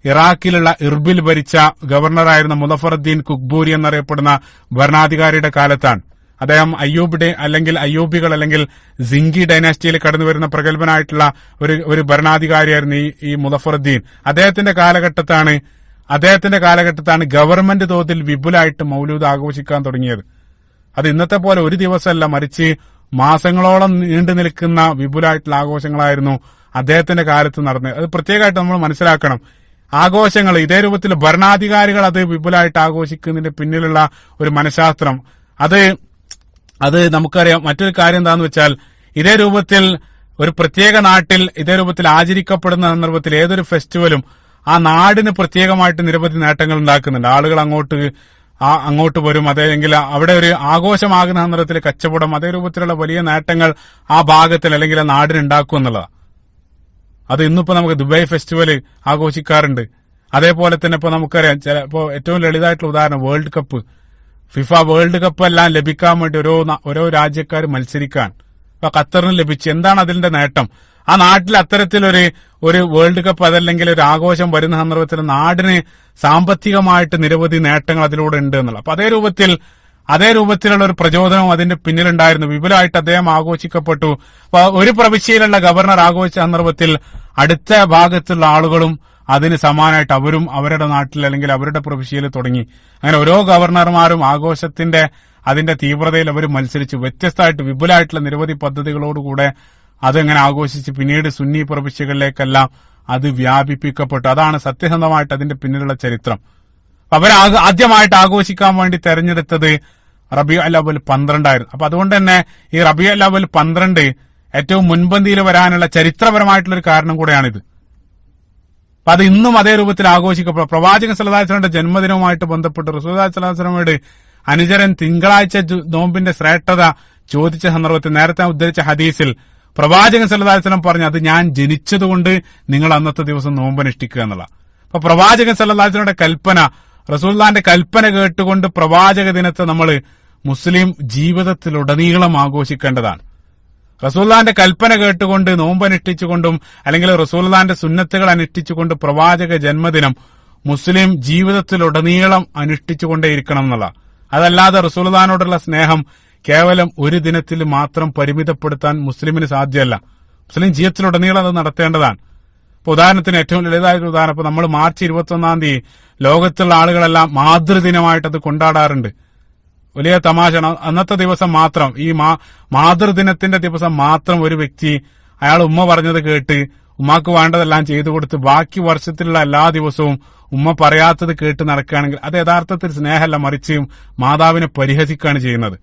[SPEAKER 1] ഇറാഖിലുള്ള ഇർബിൽ ഭരിച്ച ഗവർണറായിരുന്ന മുളഫറുദ്ദീൻ കുക്ബൂരി എന്നറിയപ്പെടുന്ന ഭരണാധികാരിയുടെ കാലത്താണ്. അദ്ദേഹം അയ്യൂബികൾ അല്ലെങ്കിൽ സിംഗി ഡൈനാസ്റ്റിയിൽ കടന്നുവരുന്ന പ്രഗത്ഭനായിട്ടുള്ള ഒരു ഭരണാധികാരിയായിരുന്നു ഈ മുളഫറുദ്ദീൻ. അദ്ദേഹത്തിന്റെ കാലഘട്ടത്താണ് ഗവൺമെന്റ് തോതിൽ വിപുലമായിട്ട് മൗലൂദ് ആഘോഷിക്കാൻ തുടങ്ങിയത്. അത് ഇന്നത്തെ പോലെ ഒരു ദിവസമല്ല, മറിച്ച് മാസങ്ങളോളം നീണ്ടു നിൽക്കുന്ന വിപുലമായിട്ടുള്ള ആഘോഷങ്ങളായിരുന്നു അദ്ദേഹത്തിന്റെ കാലത്ത് നടന്നത്. അത് പ്രത്യേകമായിട്ട് നമ്മൾ മനസ്സിലാക്കണം. ആഘോഷങ്ങൾ ഇതേ രൂപത്തിൽ ഭരണാധികാരികൾ അത് വിപുലമായിട്ട് ആഘോഷിക്കുന്നതിന്റെ പിന്നിലുള്ള ഒരു മനഃശാസ്ത്രം അത് നമുക്കറിയാം. മറ്റൊരു കാര്യം എന്താണെന്ന് വെച്ചാൽ ഇതേ രൂപത്തിൽ ഒരു പ്രത്യേക നാട്ടിൽ ഇതേ രൂപത്തിൽ ആചരിക്കപ്പെടുന്ന സന്ദർഭത്തിൽ ഏതൊരു ഫെസ്റ്റിവലും ആ നാടിന് പ്രത്യേകമായിട്ട് നിരവധി നേട്ടങ്ങൾ ഉണ്ടാക്കുന്നുണ്ട്. ആളുകൾ അങ്ങോട്ട് അങ്ങോട്ട് വരും. അതല്ലെങ്കിൽ അവിടെ ഒരു ആഘോഷമാകുന്ന സന്ദർഭത്തിൽ കച്ചവടം, അതേ രൂപത്തിലുള്ള വലിയ നേട്ടങ്ങൾ ആ ഭാഗത്തിൽ അല്ലെങ്കിൽ ആ നാടിനുണ്ടാക്കും എന്നുള്ളതാണ്. അത് ഇന്നിപ്പോ നമുക്ക് ദുബായ് ഫെസ്റ്റിവൽ ആഘോഷിക്കാറുണ്ട്. അതേപോലെ തന്നെ ഇപ്പൊ നമുക്കറിയാം, ചിലപ്പോ ഏറ്റവും ലളിതമായിട്ടുള്ള ഉദാഹരണം world cup, FIFA world cup എല്ലാം ലഭിക്കാൻ വേണ്ടി ഓരോ രാജ്യക്കാർ മത്സരിക്കാൻ. ഇപ്പൊ ഖത്തറിന് ലഭിച്ചു. എന്താണ് അതിന്റെ നേട്ടം? ആ നാട്ടിൽ അത്തരത്തിലൊരു വേൾഡ് കപ്പ് അതല്ലെങ്കിൽ ഒരു ആഘോഷം വരുന്ന സന്ദർഭത്തിൽ നാടിന് സാമ്പത്തികമായിട്ട് നിരവധി നേട്ടങ്ങൾ അതിലൂടെ ഉണ്ട് എന്നുള്ള. അപ്പൊ അതേ രൂപത്തിലുള്ള ഒരു പ്രചോദനം അതിന്റെ പിന്നിലുണ്ടായിരുന്നു. വിപുലമായിട്ട് അദ്ദേഹം ആഘോഷിക്കപ്പെട്ടു. അപ്പൊ ഒരു പ്രവിശ്യയിലുള്ള ഗവർണർ ആഘോഷിച്ച സന്ദർഭത്തിൽ അടുത്ത ഭാഗത്തുള്ള ആളുകളും അതിന് സമാനമായിട്ട് അവരും അവരുടെ നാട്ടിൽ അല്ലെങ്കിൽ അവരുടെ പ്രവിശ്യയിൽ തുടങ്ങി. അങ്ങനെ ഓരോ ഗവർണർമാരും ആഘോഷത്തിന്റെ അതിന്റെ തീവ്രതയിൽ അവർ മത്സരിച്ചു. വ്യത്യസ്തമായിട്ട് വിപുലമായിട്ടുള്ള നിരവധി പദ്ധതികളോടുകൂടെ അതെങ്ങനെ ആഘോഷിച്ച് പിന്നീട് സുന്നി പ്രവിശ്യകളിലേക്കെല്ലാം അത് വ്യാപിപ്പിക്കപ്പെട്ടു. അതാണ് സത്യസന്ധമായിട്ട് അതിന്റെ പിന്നിലുള്ള ചരിത്രം. അവർ ആദ്യമായിട്ട് ആഘോഷിക്കാൻ വേണ്ടി തെരഞ്ഞെടുത്തത് റബീഉൽ അവ്വൽ 12 ആയിരുന്നു. അപ്പൊ അതുകൊണ്ട് തന്നെ ഈ റബീഉൽ അവ്വൽ 12 ഏറ്റവും മുൻപന്തിയിൽ വരാനുള്ള ചരിത്രപരമായിട്ടുള്ള ഒരു കാരണം കൂടെയാണിത്. അപ്പൊ അത് ഇന്നും അതേ രൂപത്തിൽ ആഘോഷിക്കപ്പെടും. പ്രവാചകൻ സല്ലല്ലാഹു അലൈഹി വസല്ലമയുടെ ജന്മദിനവുമായിട്ട് ബന്ധപ്പെട്ട് റസൂലുള്ളാഹി സ്വല്ലല്ലാഹു അലൈഹി വസല്ലമയുടെ അനുചരൻ തിങ്കളാഴ്ച നോമ്പിന്റെ ശ്രേഷ്ഠത ചോദിച്ച സന്ദർഭത്തിൽ നേരത്തെ ഉദ്ധരിച്ച ഹദീസിൽ പ്രവാചകൻ സല്ലല്ലാഹു അലൈഹി വസല്ലം പറഞ്ഞു, അത് ഞാൻ ജനിച്ചതുകൊണ്ട് നിങ്ങൾ അന്നത്തെ ദിവസം നോമ്പനുഷ്ഠിക്കുക എന്നുള്ള. അപ്പൊ പ്രവാചകൻ സല്ലല്ലാഹു അലൈഹി വസല്ലമയുടെ കൽപ്പന, റസൂലുള്ളാഹിന്റെ കൽപ്പന കേട്ടുകൊണ്ട് പ്രവാചക ദിനത്തെ നമ്മൾ മുസ്ലിം ജീവിതത്തിലുടനീളം ആഘോഷിക്കേണ്ടതാണ്. റസൂലുള്ളാഹിന്റെ കൽപ്പന കേട്ടുകൊണ്ട് നോമ്പനുഷ്ഠിച്ചുകൊണ്ടും അല്ലെങ്കിൽ റസൂലുള്ളാഹിന്റെ സുന്നത്തുകൾ അനുഷ്ഠിച്ചുകൊണ്ട് പ്രവാചക ജന്മദിനം മുസ്ലിം ജീവിതത്തിലുടനീളം അനുഷ്ഠിച്ചുകൊണ്ടേയിരിക്കണം എന്നുള്ള. അതല്ലാതെ റസൂലുള്ളാഹിനോടുള്ള സ്നേഹം കേവലം ഒരു ദിനത്തിൽ മാത്രം പരിമിതപ്പെടുത്താൻ മുസ്ലിമിന് സാധ്യമല്ല. മുസ്ലിം ജീവിതത്തിലുടനീളം അത് നടത്തേണ്ടതാണ്. ഇപ്പൊ ഉദാഹരണത്തിന് ഏറ്റവും ലളിതമായ ഉദാഹരണം, ഇപ്പൊ നമ്മൾ മാർച്ച് 21 തീയതി ലോകത്തുള്ള ആളുകളെല്ലാം മാതൃദിനമായിട്ട് അത് കൊണ്ടാടാറുണ്ട്. വലിയ തമാശ. അന്നത്തെ ദിവസം മാത്രം, ഈ മാതൃദിനത്തിന്റെ ദിവസം മാത്രം ഒരു വ്യക്തി അയാൾ ഉമ്മ പറഞ്ഞത് കേട്ട് ഉമ്മാക്ക് വേണ്ടതെല്ലാം ചെയ്തു കൊടുത്ത് ബാക്കി വർഷത്തിലുള്ള എല്ലാ ദിവസവും ഉമ്മ പറയാത്തത് കേട്ട് നടക്കുകയാണെങ്കിൽ അത് യഥാർത്ഥത്തിൽ സ്നേഹമല്ല, മറിച്ച് മാതാവിനെ പരിഹസിക്കുകയാണ് ചെയ്യുന്നത്.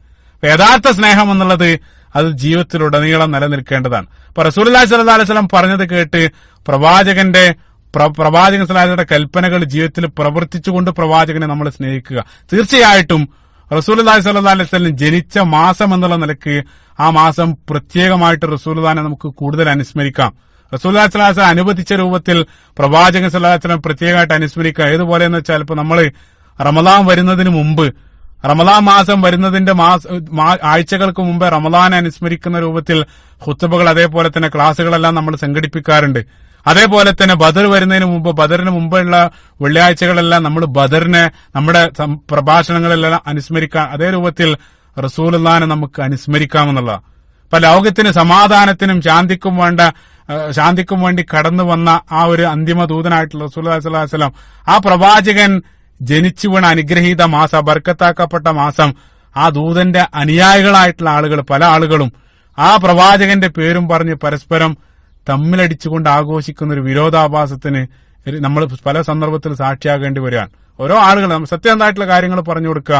[SPEAKER 1] യഥാർത്ഥ സ്നേഹം എന്നുള്ളത് അത് ജീവിതത്തിലുടനീളം നിലനിൽക്കേണ്ടതാണ്. അപ്പൊ റസൂലുള്ളാഹി സ്വല്ലല്ലാഹു അലൈഹി വസല്ലം പറഞ്ഞത് കേട്ട് പ്രവാചകൻ സ്വല്ലല്ലാഹു അലൈഹി വസല്ലമയുടെ കൽപ്പനകൾ ജീവിതത്തിൽ പ്രവർത്തിച്ചുകൊണ്ട് പ്രവാചകനെ നമ്മൾ സ്നേഹിക്കുക. തീർച്ചയായിട്ടും റസൂലുള്ളാഹി സ്വല്ലല്ലാഹു അലൈഹി വസല്ലം ജനിച്ച മാസം എന്നുള്ള നിലയ്ക്ക് ആ മാസം പ്രത്യേകമായിട്ട് റസൂലുള്ളാഹിനെ നമുക്ക് കൂടുതൽ അനുസ്മരിക്കാം. റസൂലുള്ളാഹി സ്വല്ലല്ലാഹു അലൈഹി വസല്ലം അനുവദിച്ച രൂപത്തിൽ പ്രവാചകൻ സ്വല്ലല്ലാഹു അലൈഹി വസല്ലം പ്രത്യേകമായിട്ട് അനുസ്മരിക്കാം. ഏതുപോലെ എന്ന് വെച്ചാൽ ഇപ്പൊ നമ്മൾ റമദാൻ വരുന്നതിന് മുമ്പ്, റമദാൻ മാസം വരുന്നതിന്റെ ആഴ്ചകൾക്ക് മുമ്പ് റമദാനെ അനുസ്മരിക്കുന്ന രൂപത്തിൽ ഖുത്ബകൾ അതേപോലെ തന്നെ ക്ലാസുകളെല്ലാം നമ്മൾ സംഘടിപ്പിക്കാറുണ്ട്. അതേപോലെ തന്നെ ബദർ വരുന്നതിന് മുമ്പ്, ബദറിന് മുമ്പുള്ള വെള്ളിയാഴ്ചകളെല്ലാം നമ്മൾ ബദറിനെ നമ്മുടെ പ്രഭാഷണങ്ങളെല്ലാം അനുസ്മരിക്കാൻ, അതേ രൂപത്തിൽ റസൂലുള്ളാഹിനെ നമുക്ക് അനുസ്മരിക്കാമെന്നുള്ള. അപ്പൊ ലോകത്തിന് സമാധാനത്തിനും ശാന്തിക്കും വേണ്ടി കടന്നു വന്ന ആ ഒരു അന്തിമ ദൂതനായിട്ടുള്ള റസൂലുള്ളാഹി സ്വല്ലല്ലാഹു അലൈഹി വസല്ലം, ആ പ്രവാചകൻ ജനിച്ചു വീണ അനുഗ്രഹീത മാസം, ബർക്കത്താക്കപ്പെട്ട മാസം, ആ ദൂതന്റെ അനുയായികളായിട്ടുള്ള ആളുകൾ, പല ആളുകളും ആ പ്രവാചകന്റെ പേരും പറഞ്ഞ് പരസ്പരം തമ്മിലടിച്ചുകൊണ്ട് ആഘോഷിക്കുന്ന ഒരു വിരോധാഭാസത്തിന് നമ്മൾ പല സന്ദർഭത്തിൽ സാക്ഷിയാകേണ്ടി വരികയാണ്. ഓരോ ആളുകൾ സത്യസന്ധമായിട്ടുള്ള കാര്യങ്ങൾ പറഞ്ഞു കൊടുക്കുക,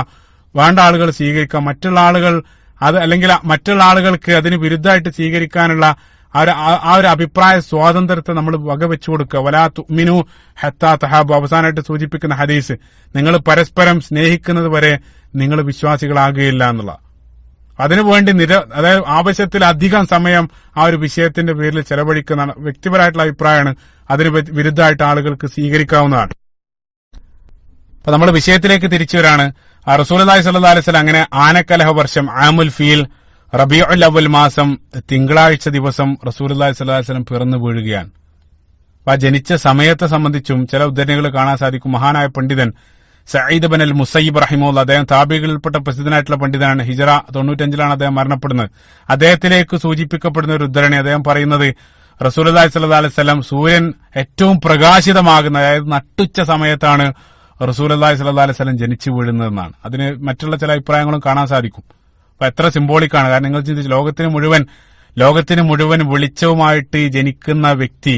[SPEAKER 1] വേണ്ട ആളുകൾ സ്വീകരിക്കുക, മറ്റുള്ള ആളുകൾ അത് അല്ലെങ്കിൽ മറ്റുള്ള ആളുകൾക്ക് അതിന് വിരുദ്ധമായിട്ട് സ്വീകരിക്കാനുള്ള ആ ഒരു അഭിപ്രായ സ്വാതന്ത്ര്യത്തെ നമ്മൾ വകവെച്ചു കൊടുക്കുക. വലാ തുഅ്മിനു ഹത്താ തഹാബു, അവസാനമായിട്ട് സൂചിപ്പിക്കുന്ന ഹദീസ്, നിങ്ങൾ പരസ്പരം സ്നേഹിക്കുന്നത് വരെ നിങ്ങൾ വിശ്വാസികളാകുകയില്ല എന്നുള്ള. അതിനുവേണ്ടി അതായത് ആവശ്യത്തിലധികം സമയം ആ ഒരു വിഷയത്തിന്റെ പേരിൽ ചെലവഴിക്കുന്നതാണ്. വ്യക്തിപരമായിട്ടുള്ള അഭിപ്രായമാണ്, അതിന് വിരുദ്ധമായിട്ട് ആളുകൾക്ക് സ്വീകരിക്കാവുന്നതാണ്. അപ്പൊ നമ്മൾ വിഷയത്തിലേക്ക് തിരിച്ചു വരാണ്. റസൂലുള്ളാഹി സ്വല്ലല്ലാഹു അലൈഹി വസല്ലം അങ്ങനെ ആനക്കലഹ വർഷം ആമുൽ ഫീൽ റബീഉൽ അവ്വൽ മാസം തിങ്കളാഴ്ച ദിവസം റസൂലുള്ളാഹി സ്വല്ലല്ലാഹു അലൈഹി വസല്ലം പിറന്നു വീഴുകയാണ്. അപ്പൊ ജനിച്ച സമയത്തെ സംബന്ധിച്ചും ചില ഉദ്ധരണികൾ കാണാൻ സാധിക്കും. മഹാനായ പണ്ഡിതൻ സഈദ് ബിൻ അൽ മുസയ്യിബ് റഹിമഹുല്ലാ, അദ്ദേഹം താബികളിൽപ്പെട്ട പ്രസിദ്ധനായിട്ടുള്ള പണ്ഡിതനാണ്. ഹിജറ 95 അദ്ദേഹം മരണപ്പെടുന്നത്. അദ്ദേഹത്തിലേക്ക് സൂചിപ്പിക്കപ്പെടുന്ന ഒരു ഉദ്ധരണി അദ്ദേഹം പറയുന്നത്, റസൂലുള്ളാഹി സ്വല്ലല്ലാഹു അലൈഹി വസല്ലം സൂര്യൻ ഏറ്റവും പ്രകാശിതമാകുന്ന, അതായത് നട്ടുച്ച സമയത്താണ് റസൂലുള്ളാഹി സ്വല്ലല്ലാഹു അലൈഹി വസല്ലം ജനിച്ചു വീഴുന്നതെന്നാണ്. അതിന് മറ്റുള്ള ചില അഭിപ്രായങ്ങളും കാണാൻ സാധിക്കും. അപ്പൊ എത്ര സിംബോളിക്കാണ്. കാരണം നിങ്ങൾ ചിന്തിച്ച് ലോകത്തിന് മുഴുവൻ വെളിച്ചവുമായിട്ട് ജനിക്കുന്ന വ്യക്തി,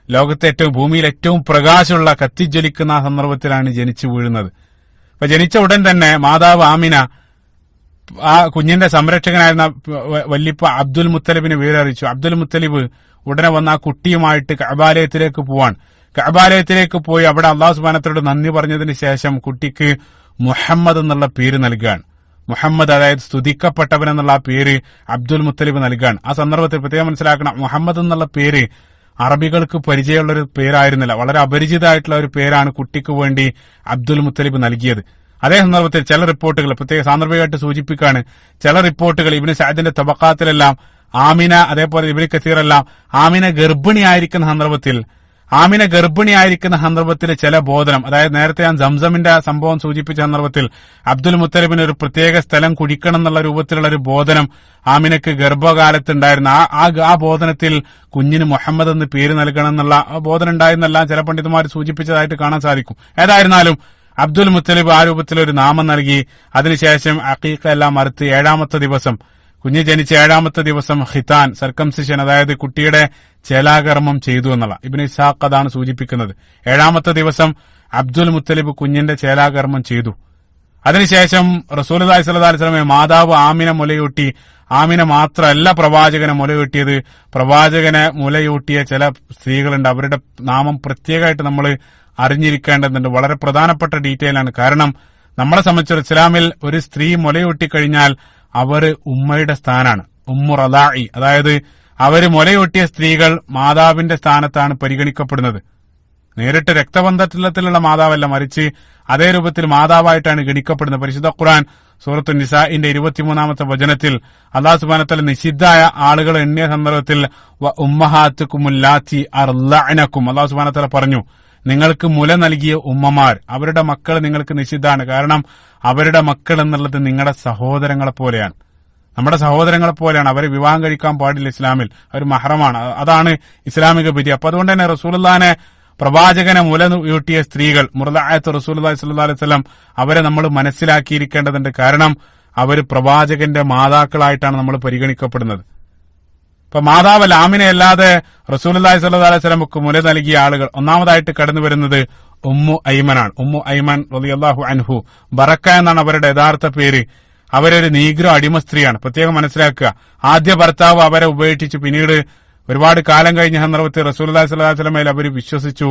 [SPEAKER 1] ലോകത്തെ ഭൂമിയിൽ ഏറ്റവും പ്രകാശമുള്ള കത്തിജ്വലിക്കുന്ന ആ സന്ദർഭത്തിലാണ് ജനിച്ചു വീഴുന്നത്. അപ്പൊ ജനിച്ച ഉടൻ തന്നെ മാതാവ് ആമിന ആ കുഞ്ഞിന്റെ സംരക്ഷകനായിരുന്ന വല്ലിപ്പ അബ്ദുൽ മുത്തലിബിന് വിവരറിയിച്ചു. അബ്ദുൽ മുത്തലിബ് ഉടനെ വന്ന് ആ കുട്ടിയുമായിട്ട് കഅബാലയത്തിലേക്ക് പോവാൻ. കഅബാലയത്തിലേക്ക് പോയി അവിടെ അല്ലാഹു സുബ്ഹാനഹു വ തആലയോട് നന്ദി പറഞ്ഞതിന് ശേഷം കുട്ടിക്ക് മുഹമ്മദ് എന്നുള്ള പേര് നൽകുകയാണ്. മുഹമ്മദ് അതായത് സ്തുതിക്കപ്പെട്ടവൻ എന്നുള്ള ആ പേര് അബ്ദുൽ മുത്തലിബ് നൽകുകയാണ്. ആ സന്ദർഭത്തിൽ പ്രത്യേകം മനസ്സിലാക്കണം, മുഹമ്മദ് എന്നുള്ള പേര് അറബികൾക്ക് പരിചയമുള്ളൊരു പേരായിരുന്നില്ല, വളരെ അപരിചിതമായിട്ടുള്ള ഒരു പേരാണ് കുട്ടിക്ക് വേണ്ടി അബ്ദുൽ മുത്തലിബ് നൽകിയത്. അതേ സന്ദർഭത്തിൽ ചില റിപ്പോർട്ടുകൾ പ്രത്യേക സാന്ദർഭികമായിട്ട് സൂചിപ്പിക്കുകയാണ്, ചില റിപ്പോർട്ടുകൾ ഇബ്നു സഅദിന്റെ തബഖാത്തിലെല്ലാം ആമിന, അതേപോലെ ഇബ്നു കസീറെല്ലാം ആമിന ഗർഭിണിയായിരിക്കുന്ന സന്ദർഭത്തിൽ ചില ബോധനം, അതായത് നേരത്തെ ഞാൻ സംസമിന്റെ സംഭവം സൂചിപ്പിച്ച സന്ദർഭത്തിൽ അബ്ദുൽ മുത്തലിബിന് ഒരു പ്രത്യേക സ്ഥലം കുടിക്കണം എന്നുള്ള രൂപത്തിലുള്ള ഒരു ബോധനം ആമിനക്ക് ഗർഭകാലത്തുണ്ടായിരുന്ന ആ ബോധനത്തിൽ കുഞ്ഞിന് മുഹമ്മദ് എന്ന് പേര് നൽകണം എന്നുള്ള ബോധനം ഉണ്ടായിരുന്നെല്ലാം ചില പണ്ഡിതന്മാർ സൂചിപ്പിച്ചതായിട്ട് കാണാൻ സാധിക്കും. ഏതായിരുന്നാലും അബ്ദുൽ മുത്തലിബ് ആ രൂപത്തിലൊരു നാമം നൽകി. അതിനുശേഷം അഖീഖ എല്ലാം അറുത്ത് 7ാമത്തെ ദിവസം, കുഞ്ഞ് ജനിച്ച 7ാമത്തെ ദിവസം ഖിതാൻ, സർക്കംസിഷൻ, അതായത് കുട്ടിയുടെ ചേലാകർമ്മം ചെയ്തു എന്നുള്ള ഇബ്നു ഇസ്ഹാഖ് അതാണ് സൂചിപ്പിക്കുന്നത്. 7ാമത്തെ ദിവസം അബ്ദുൽ മുത്തലിബ് കുഞ്ഞിന്റെ ചേലാകർമ്മം ചെയ്തു. അതിനുശേഷം റസൂലുള്ളാഹി സ്വല്ലല്ലാഹു അലൈഹി വസല്ലമയെ മാതാവ് ആമിന മുലയൂട്ടി. ആമിന മാത്രമല്ല പ്രവാചകനെ മുലയൂട്ടിയത്, പ്രവാചകനെ മുലയൂട്ടിയ ചില സ്ത്രീകളുണ്ട്, അവരുടെ നാമം പ്രത്യേകമായിട്ട് നമ്മൾ അറിഞ്ഞിരിക്കേണ്ടതുണ്ട്. വളരെ പ്രധാനപ്പെട്ട ഡീറ്റെയിൽ ആണ്. കാരണം നമ്മളെ സംബന്ധിച്ച് ഇസ്ലാമിൽ ഒരു സ്ത്രീ മുലയൂട്ടിക്കഴിഞ്ഞാൽ അവര് ഉമ്മയുടെ സ്ഥാനാണ്, ഉമ്മു റദാഇ, അതായത് അവര് മുലയൂട്ടിയ സ്ത്രീകൾ മാതാവിന്റെ സ്ഥാനത്താണ് പരിഗണിക്കപ്പെടുന്നത്. നേരിട്ട് രക്തബന്ധത്തിലുള്ള മാതാവല്ല, മറിച്ച് അതേ രൂപത്തിൽ മാതാവായിട്ടാണ് ഗണിക്കപ്പെടുന്നത്. പരിശുദ്ധ ഖുർആൻ സൂറത്തു നിസാഇന്റെ 23ാമത്തെ വചനത്തിൽ അല്ലാഹു സുബ്ഹാനഹു വ തആല നിഷിദ്ധായ ആളുകൾ എണ്ണിയ സന്ദർഭത്തിൽ വ ഉമ്മഹാത്തുകുമുല്ലാത്തി അർളഅനകും, അല്ലാഹു സുബ്ഹാനഹു വ തആല പറഞ്ഞു, നിങ്ങൾക്ക് മുല നൽകിയ ഉമ്മമാർ, അവരുടെ മക്കൾ നിങ്ങൾക്ക് നിഷിദ്ധാണ്. കാരണം അവരുടെ മക്കൾ എന്നുള്ളത് നിങ്ങളുടെ സഹോദരങ്ങളെ പോലെയാണ്, നമ്മുടെ സഹോദരങ്ങളെ പോലെയാണ്. അവരെ വിവാഹം കഴിക്കാൻ പാടില്ല ഇസ്ലാമിൽ, അവർ മഹ്റമാണ്. അതാണ് ഇസ്ലാമിക വിധി. അപ്പൊ അതുകൊണ്ട് തന്നെ റസൂലുള്ളാഹിനെ, പ്രവാചകനെ മുലയൂട്ടിയ സ്ത്രീകൾ, മുർദഅത്ത് റസൂലുള്ളാഹി സ്വല്ലല്ലാഹു അലൈഹി വസല്ലം, അവരെ നമ്മൾ മനസ്സിലാക്കിയിരിക്കേണ്ടതുണ്ട്. കാരണം അവർ പ്രവാചകന്റെ മാതാക്കളായിട്ടാണ് നമ്മൾ പരിഗണിക്കപ്പെടുന്നത്. ഇപ്പൊ മാതാവ് ആമിനയല്ലാതെ റസൂലുള്ളാഹി സ്വല്ലല്ലാഹു അലൈഹി വസല്ലമക്ക് മുല നൽകിയ ആളുകൾ ഒന്നാമതായിട്ട് കടന്നു വരുന്നത് ഉമ്മു ഐമനാണ്. ഉമ്മു ഐമൻ റളിയല്ലാഹു അൻഹു, ബറക്ക എന്നാണ് അവരുടെ യഥാർത്ഥ പേര്. അവരൊരു നീഗ്രോ അടിമ സ്ത്രീയാണ്. പ്രത്യേകം മനസ്സിലാക്കുക, ആദ്യ ഭർത്താവ് അവരെ ഉപേക്ഷിച്ചു. പിന്നീട് ഒരുപാട് കാലം കഴിഞ്ഞ സന്ദർഭത്തിൽ റസൂലുള്ളാഹി സ്വല്ലല്ലാഹു അലൈഹി വസല്ലമയിൽ അവർ വിശ്വസിച്ചു.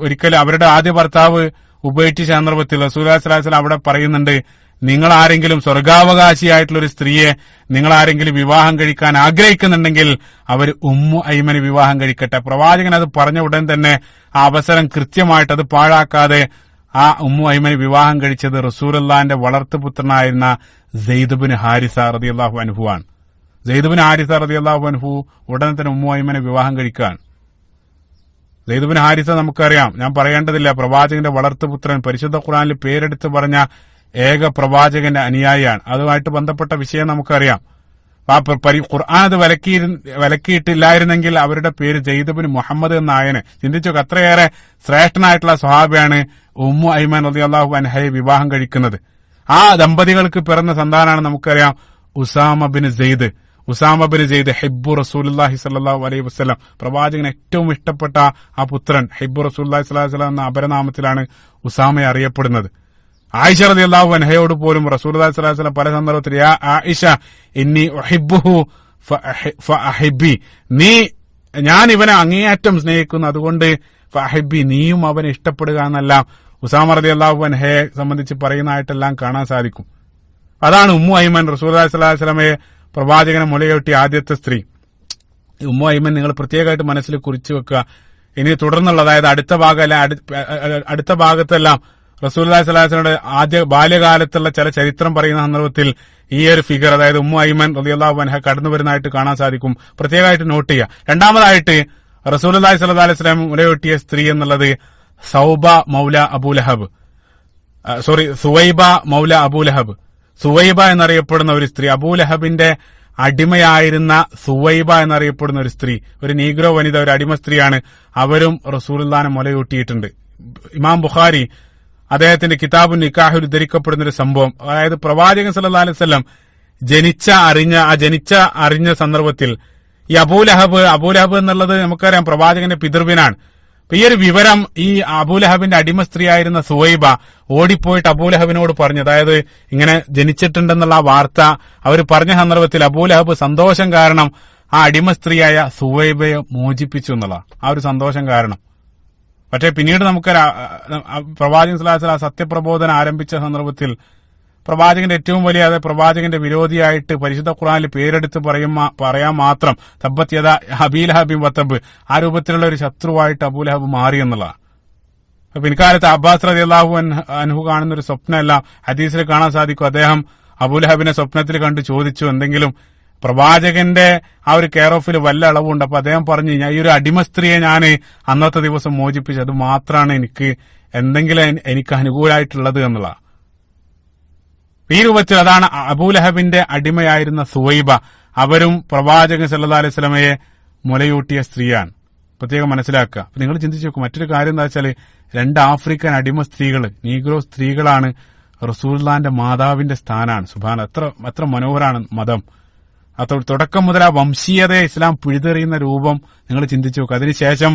[SPEAKER 1] ഒരിക്കലും അവരുടെ ആദ്യ ഭർത്താവ് ഉപേക്ഷിച്ച സന്ദർഭത്തിൽ റസൂലുള്ളാഹി സ്വല്ലല്ലാഹു അലൈഹി വസല്ലം അവിടെ പറയുന്നുണ്ട്, നിങ്ങൾ ആരെങ്കിലും സ്വർഗാവകാശിയായിട്ടുള്ള ഒരു സ്ത്രീയെ നിങ്ങൾ ആരെങ്കിലും വിവാഹം കഴിക്കാൻ ആഗ്രഹിക്കുന്നുണ്ടെങ്കിൽ അവർ ഉമ്മു ഐമന് വിവാഹം കഴിക്കട്ടെ. പ്രവാചകൻ അത് പറഞ്ഞ ഉടൻ തന്നെ ആ അവസരം കൃത്യമായിട്ട് അത് പാഴാക്കാതെ ആ ഉമ്മു ഐമന് വിവാഹം കഴിച്ചത് റസൂലുള്ളാഹിന്റെ വളർത്തുപുത്രനായിരുന്ന സെയ്ദ് ബിൻ ഹാരിസ റളിയല്ലാഹു അൻഹു ആണ്. സെയ്ദ് ബിൻ ഹാരിസ റളിയല്ലാഹു അൻഹു ഉടൻ തന്നെ ഉമ്മു ഐമനെ വിവാഹം കഴിക്കുകയാണ്. സെയ്ദ് ബിൻ ഹാരിസ നമുക്കറിയാം, ഞാൻ പറയേണ്ടതില്ല, പ്രവാചകന്റെ വളർത്തുപുത്രൻ, പരിശുദ്ധ ഖുർആനിൽ പേരെടുത്ത് പറഞ്ഞ ഏക പ്രവാചകന്റെ അനുയായിയാണ്. അതുമായിട്ട് ബന്ധപ്പെട്ട വിഷയം നമുക്കറിയാം. ഖുർആൻ അത് വിലക്കിയിട്ടില്ലായിരുന്നെങ്കിൽ അവരുടെ പേര് സെയ്ദ് ബിൻ മുഹമ്മദ് എന്നായനെ. ചിന്തിച്ചു, അത്രയേറെ ശ്രേഷ്ഠനായിട്ടുള്ള സ്വഹാബിയാണ് ഉമ്മു ഐമൻ റളിയല്ലാഹു അൻഹയെ വിവാഹം കഴിക്കുന്നത്. ആ ദമ്പതികൾക്ക് പിറന്ന സന്താനാണ് നമുക്കറിയാം ഉസാമ ബിൻ സെയ്ദ് ഹിബ്ബു റസൂലുള്ളാഹി സ്വല്ലല്ലാഹു അലൈഹി വസല്ലം, പ്രവാചകന് ഏറ്റവും ഇഷ്ടപ്പെട്ട ആ പുത്രൻ ഹിബ്ബു റസൂലുള്ളാഹി സ്വല്ലല്ലാഹു അലൈഹി വസല്ലം എന്ന അപരനാമത്തിലാണ് ഉസാമയെ അറിയപ്പെടുന്നത്. ആയിഷ റളിയല്ലാഹു അൻഹയോട് പോലും റസൂലുള്ളാഹി സ്വല്ലല്ലാഹു അലൈഹി വസല്ലം പല സന്ദർഭത്തിൽ യാ ആയിഷ ഇന്നി ഉഹിബ്ബുഹു ഫഅഹിബ്ബി, ഞാൻ ഇവനെ അങ്ങേയറ്റം സ്നേഹിക്കുന്നു, അതുകൊണ്ട് ഫഅഹിബ്ബി, നീയും അവനെ ഇഷ്ടപ്പെടുക എന്നെല്ലാം ഉസാമ റളിയല്ലാഹു അൻഹയെ സംബന്ധിച്ച് പറയുന്നതായിട്ടെല്ലാം കാണാൻ സാധിക്കും. അതാണ് ഉമ്മു ഐമൻ, റസൂലുള്ളാഹി സ്വല്ലല്ലാഹു അലൈഹി വസല്ലമയെ പ്രവാചകനെ മുലയൂട്ടിയ ആദ്യത്തെ സ്ത്രീ. ഉമ്മു ഐമൻ നിങ്ങൾ പ്രത്യേകമായിട്ട് മനസ്സിൽ കുറിച്ചു വെക്കുക. ഇനി തുടർന്നുള്ള, അതായത് അടുത്ത ഭാഗത്തെല്ലാം റസൂലുള്ളാഹി സ്വല്ലല്ലാഹു അലൈഹി വസല്ലമയുടെ ആദ്യ ബാല്യകാലത്തുള്ള ചില ചരിത്രം പറയുന്ന സന്ദർഭത്തിൽ ഈ ഒരു ഫിഗർ, അതായത് ഉമ്മു ഐമൻ റളിയല്ലാഹു അൻഹ കടന്നു വരുന്നതായിട്ട് കാണാൻ സാധിക്കും. പ്രത്യേകമായിട്ട് നോട്ട് ചെയ്യുക. രണ്ടാമതായിട്ട് റസൂലുള്ളാഹി സ്വല്ലല്ലാഹു അലൈഹി വസല്ലം മുലയൂട്ടിയ സ്ത്രീ എന്നുള്ളത് സുവൈബ മൗല അബൂലഹബ്. സുവൈബ എന്നറിയപ്പെടുന്ന ഒരു സ്ത്രീ, അബൂലഹബിന്റെ അടിമയായിരുന്ന സുവൈബ എന്നറിയപ്പെടുന്ന ഒരു സ്ത്രീ, ഒരു നീഗ്രോ വനിത, ഒരു അടിമ സ്ത്രീയാണ്. അവരും റസൂലുള്ളാഹിനെ മുലയൂട്ടിയിട്ടുണ്ട്. ഇമാം ബുഖാരി അദ്ദേഹത്തിന്റെ കിതാബു നിക്കാഹിൽ ഉദ്ധരിക്കപ്പെടുന്ന ഒരു സംഭവം, അതായത് പ്രവാചകൻ സല്ലല്ലാഹു അലൈഹി വസല്ലം ജനിച്ച അറിഞ്ഞ സന്ദർഭത്തിൽ ഈ അബൂലഹബ് എന്നുള്ളത് നമുക്കറിയാം പ്രവാചകന്റെ പിതൃവിനാണ്. അപ്പൊ ഈ ഒരു വിവരം ഈ അബൂലഹബിന്റെ അടിമ സ്ത്രീയായിരുന്ന സുവൈബ ഓടിപ്പോയിട്ട് അബൂലഹബിനോട് പറഞ്ഞു. അതായത് ഇങ്ങനെ ജനിച്ചിട്ടുണ്ടെന്നുള്ള ആ വാർത്ത അവർ പറഞ്ഞ സന്ദർഭത്തിൽ അബൂലഹബ് സന്തോഷം കാരണം ആ അടിമ സ്ത്രീയായ സുവൈബയെ മോചിപ്പിച്ചു എന്നുള്ള ആ ഒരു സന്തോഷം കാരണം. പക്ഷേ പിന്നീട് നമുക്ക് പ്രവാചകൻ സ്വല്ലല്ലാഹു അലൈഹി വസല്ലം സത്യപ്രബോധനം ആരംഭിച്ച സന്ദർഭത്തിൽ പ്രവാചകന്റെ ഏറ്റവും വലിയ പ്രവാചകന്റെ വിരോധിയായിട്ട് പരിശുദ്ധ ഖുർആനിൽ പേരെടുത്ത് പറയാൻ മാത്രം തബ്ബത് യദാ അബീ ലഹബിൻ വതബ്, ആ രൂപത്തിലുള്ള ഒരു ശത്രുവായിട്ട് അബൂ ലഹബ് മാറി എന്നുള്ളതാണ്. പിൻകാലത്ത് അബ്ബാസ് റളിയല്ലാഹു അൻഹു കാണുന്ന ഒരു സ്വപ്നമെല്ലാം ഹദീസിൽ കാണാൻ സാധിക്കും. അദ്ദേഹം അബൂ ലഹബിനെ സ്വപ്നത്തിൽ കണ്ടു ചോദിച്ചു, എന്തെങ്കിലും പ്രവാചകന്റെ ആ ഒരു കെയർ ഓഫിൽ വല്ല അളവുണ്ട്. അപ്പൊ അദ്ദേഹം പറഞ്ഞു, ഈ ഒരു അടിമ സ്ത്രീയെ ഞാൻ അന്നത്തെ ദിവസം മോചിപ്പിച്ചു, അത് മാത്രമാണ് എനിക്ക് അനുകൂലമായിട്ടുള്ളത് എന്നുള്ള ഈ രൂപത്തിൽ. അതാണ് അബൂ ലഹബിന്റെ അടിമയായിരുന്ന സുവൈബ. അവരും പ്രവാചകൻ സല്ലല്ലാഹു അലൈഹി വസല്ലമയെ മുലയൂട്ടിയ സ്ത്രീയാണ്. പ്രത്യേകം മനസ്സിലാക്കുക. അപ്പൊ നിങ്ങൾ ചിന്തിച്ചു നോക്കും, മറ്റൊരു കാര്യം എന്താ വെച്ചാല് 2 ആഫ്രിക്കൻ അടിമ സ്ത്രീകൾ, നീഗ്രോ സ്ത്രീകളാണ് റസൂലുള്ളാഹിന്റെ മാതാവിന്റെ സ്ഥാനാണ്. സുബ്ഹാന, എത്ര മനോഹരാണ് മതം. തുടക്കം മുതൽ ആ വംശീയതയെ ഇസ്ലാം പിഴുതെറിയുന്ന രൂപം നിങ്ങൾ ചിന്തിച്ചു നോക്കുക. അതിനുശേഷം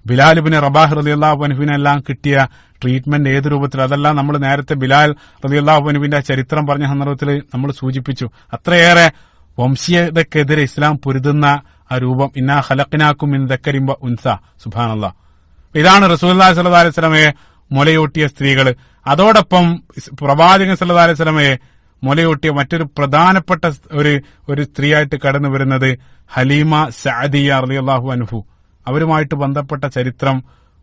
[SPEAKER 1] ബിലാൽ ഇബ്നു റബാഹ് റളിയല്ലാഹു അൻഹുവിനെല്ലാം കിട്ടിയ ട്രീറ്റ്മെന്റ് ഏത് രൂപത്തിൽ, അതെല്ലാം നമ്മൾ നേരത്തെ ബിലാൽ റളിയല്ലാഹു അൻഹുവിന്റെ ചരിത്രം പറഞ്ഞ സന്ദർഭത്തിൽ നമ്മൾ സൂചിപ്പിച്ചു. അത്രയേറെ വംശീയതക്കെതിരെ ഇസ്ലാം പൊരുതുന്ന ആ രൂപം. ഇന്നാ ഖലഖ്നാകും മിൻ ദക്കരിൻ വ ഉൻസ. സുബ്ഹാനല്ലാഹ്. ഇതാണ് റസൂലുള്ളാഹി സ്വല്ലല്ലാഹു അലൈഹി വസല്ലമയെ മുലയൂട്ടിയ സ്ത്രീകൾ. അതോടൊപ്പം പ്രവാചകൻ സല്ലല്ലാഹു അലൈഹി വസല്ലമയെ മുലയൂട്ടിയ മറ്റൊരു പ്രധാനപ്പെട്ട ഒരു സ്ത്രീയായിട്ട് കടന്നു വരുന്നത് ഹലീമ സഅദിയ റളിയല്ലാഹു അൻഹു. അവരുമായിട്ട് ബന്ധപ്പെട്ട ചരിത്രം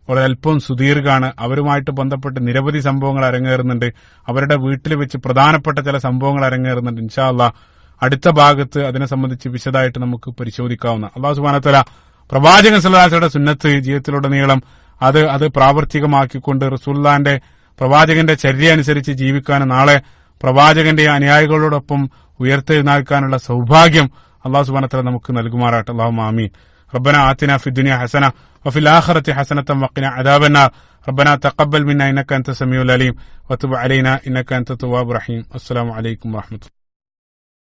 [SPEAKER 1] ഒരൽപ്പം സുദീർഘാണ്. അവരുമായിട്ട് ബന്ധപ്പെട്ട് നിരവധി സംഭവങ്ങൾ അരങ്ങേറുന്നുണ്ട്. അവരുടെ വീട്ടിൽ വെച്ച് പ്രധാനപ്പെട്ട ചില സംഭവങ്ങൾ അരങ്ങേറുന്നുണ്ട്. ഇൻഷാ അല്ലാഹ് അടുത്ത ഭാഗത്ത് അതിനെ സംബന്ധിച്ച് വിശദമായിട്ട് നമുക്ക് പരിശോധിക്കാവുന്ന. അല്ലാഹു സുബ്ഹാനഹു വ തആല പ്രവാചകൻ സല്ലല്ലാഹു അലൈഹി വസല്ലമയുടെ സുന്നത്ത് ജീവിതത്തിലുടനീളം അത് പ്രാവർത്തികമാക്കിക്കൊണ്ട് റസൂലുള്ളാഹിന്റെ പ്രവാചകന്റെ ചര്യ അനുസരിച്ച് ജീവിക്കാനും നാളെ പ്രവാചകന്റെ അനുയായികളോടൊപ്പം ഉയർത്തെഴുന്നേൽക്കാനുള്ള സൗഭാഗ്യം അല്ലാഹു സുബ്ഹാനഹു വ തആല നമുക്ക് നൽകുമാറാകട്ടെ. അല്ലാഹുമ്മ ആമീൻ. ربنا آتنا في الدنيا حسنة وفي الآخرة حسنة وقنا عذاب النار. ربنا تقبل منا إنك أنت السميع العليم وتب علينا إنك أنت التواب الرحيم. السلام عليكم ورحمة الله.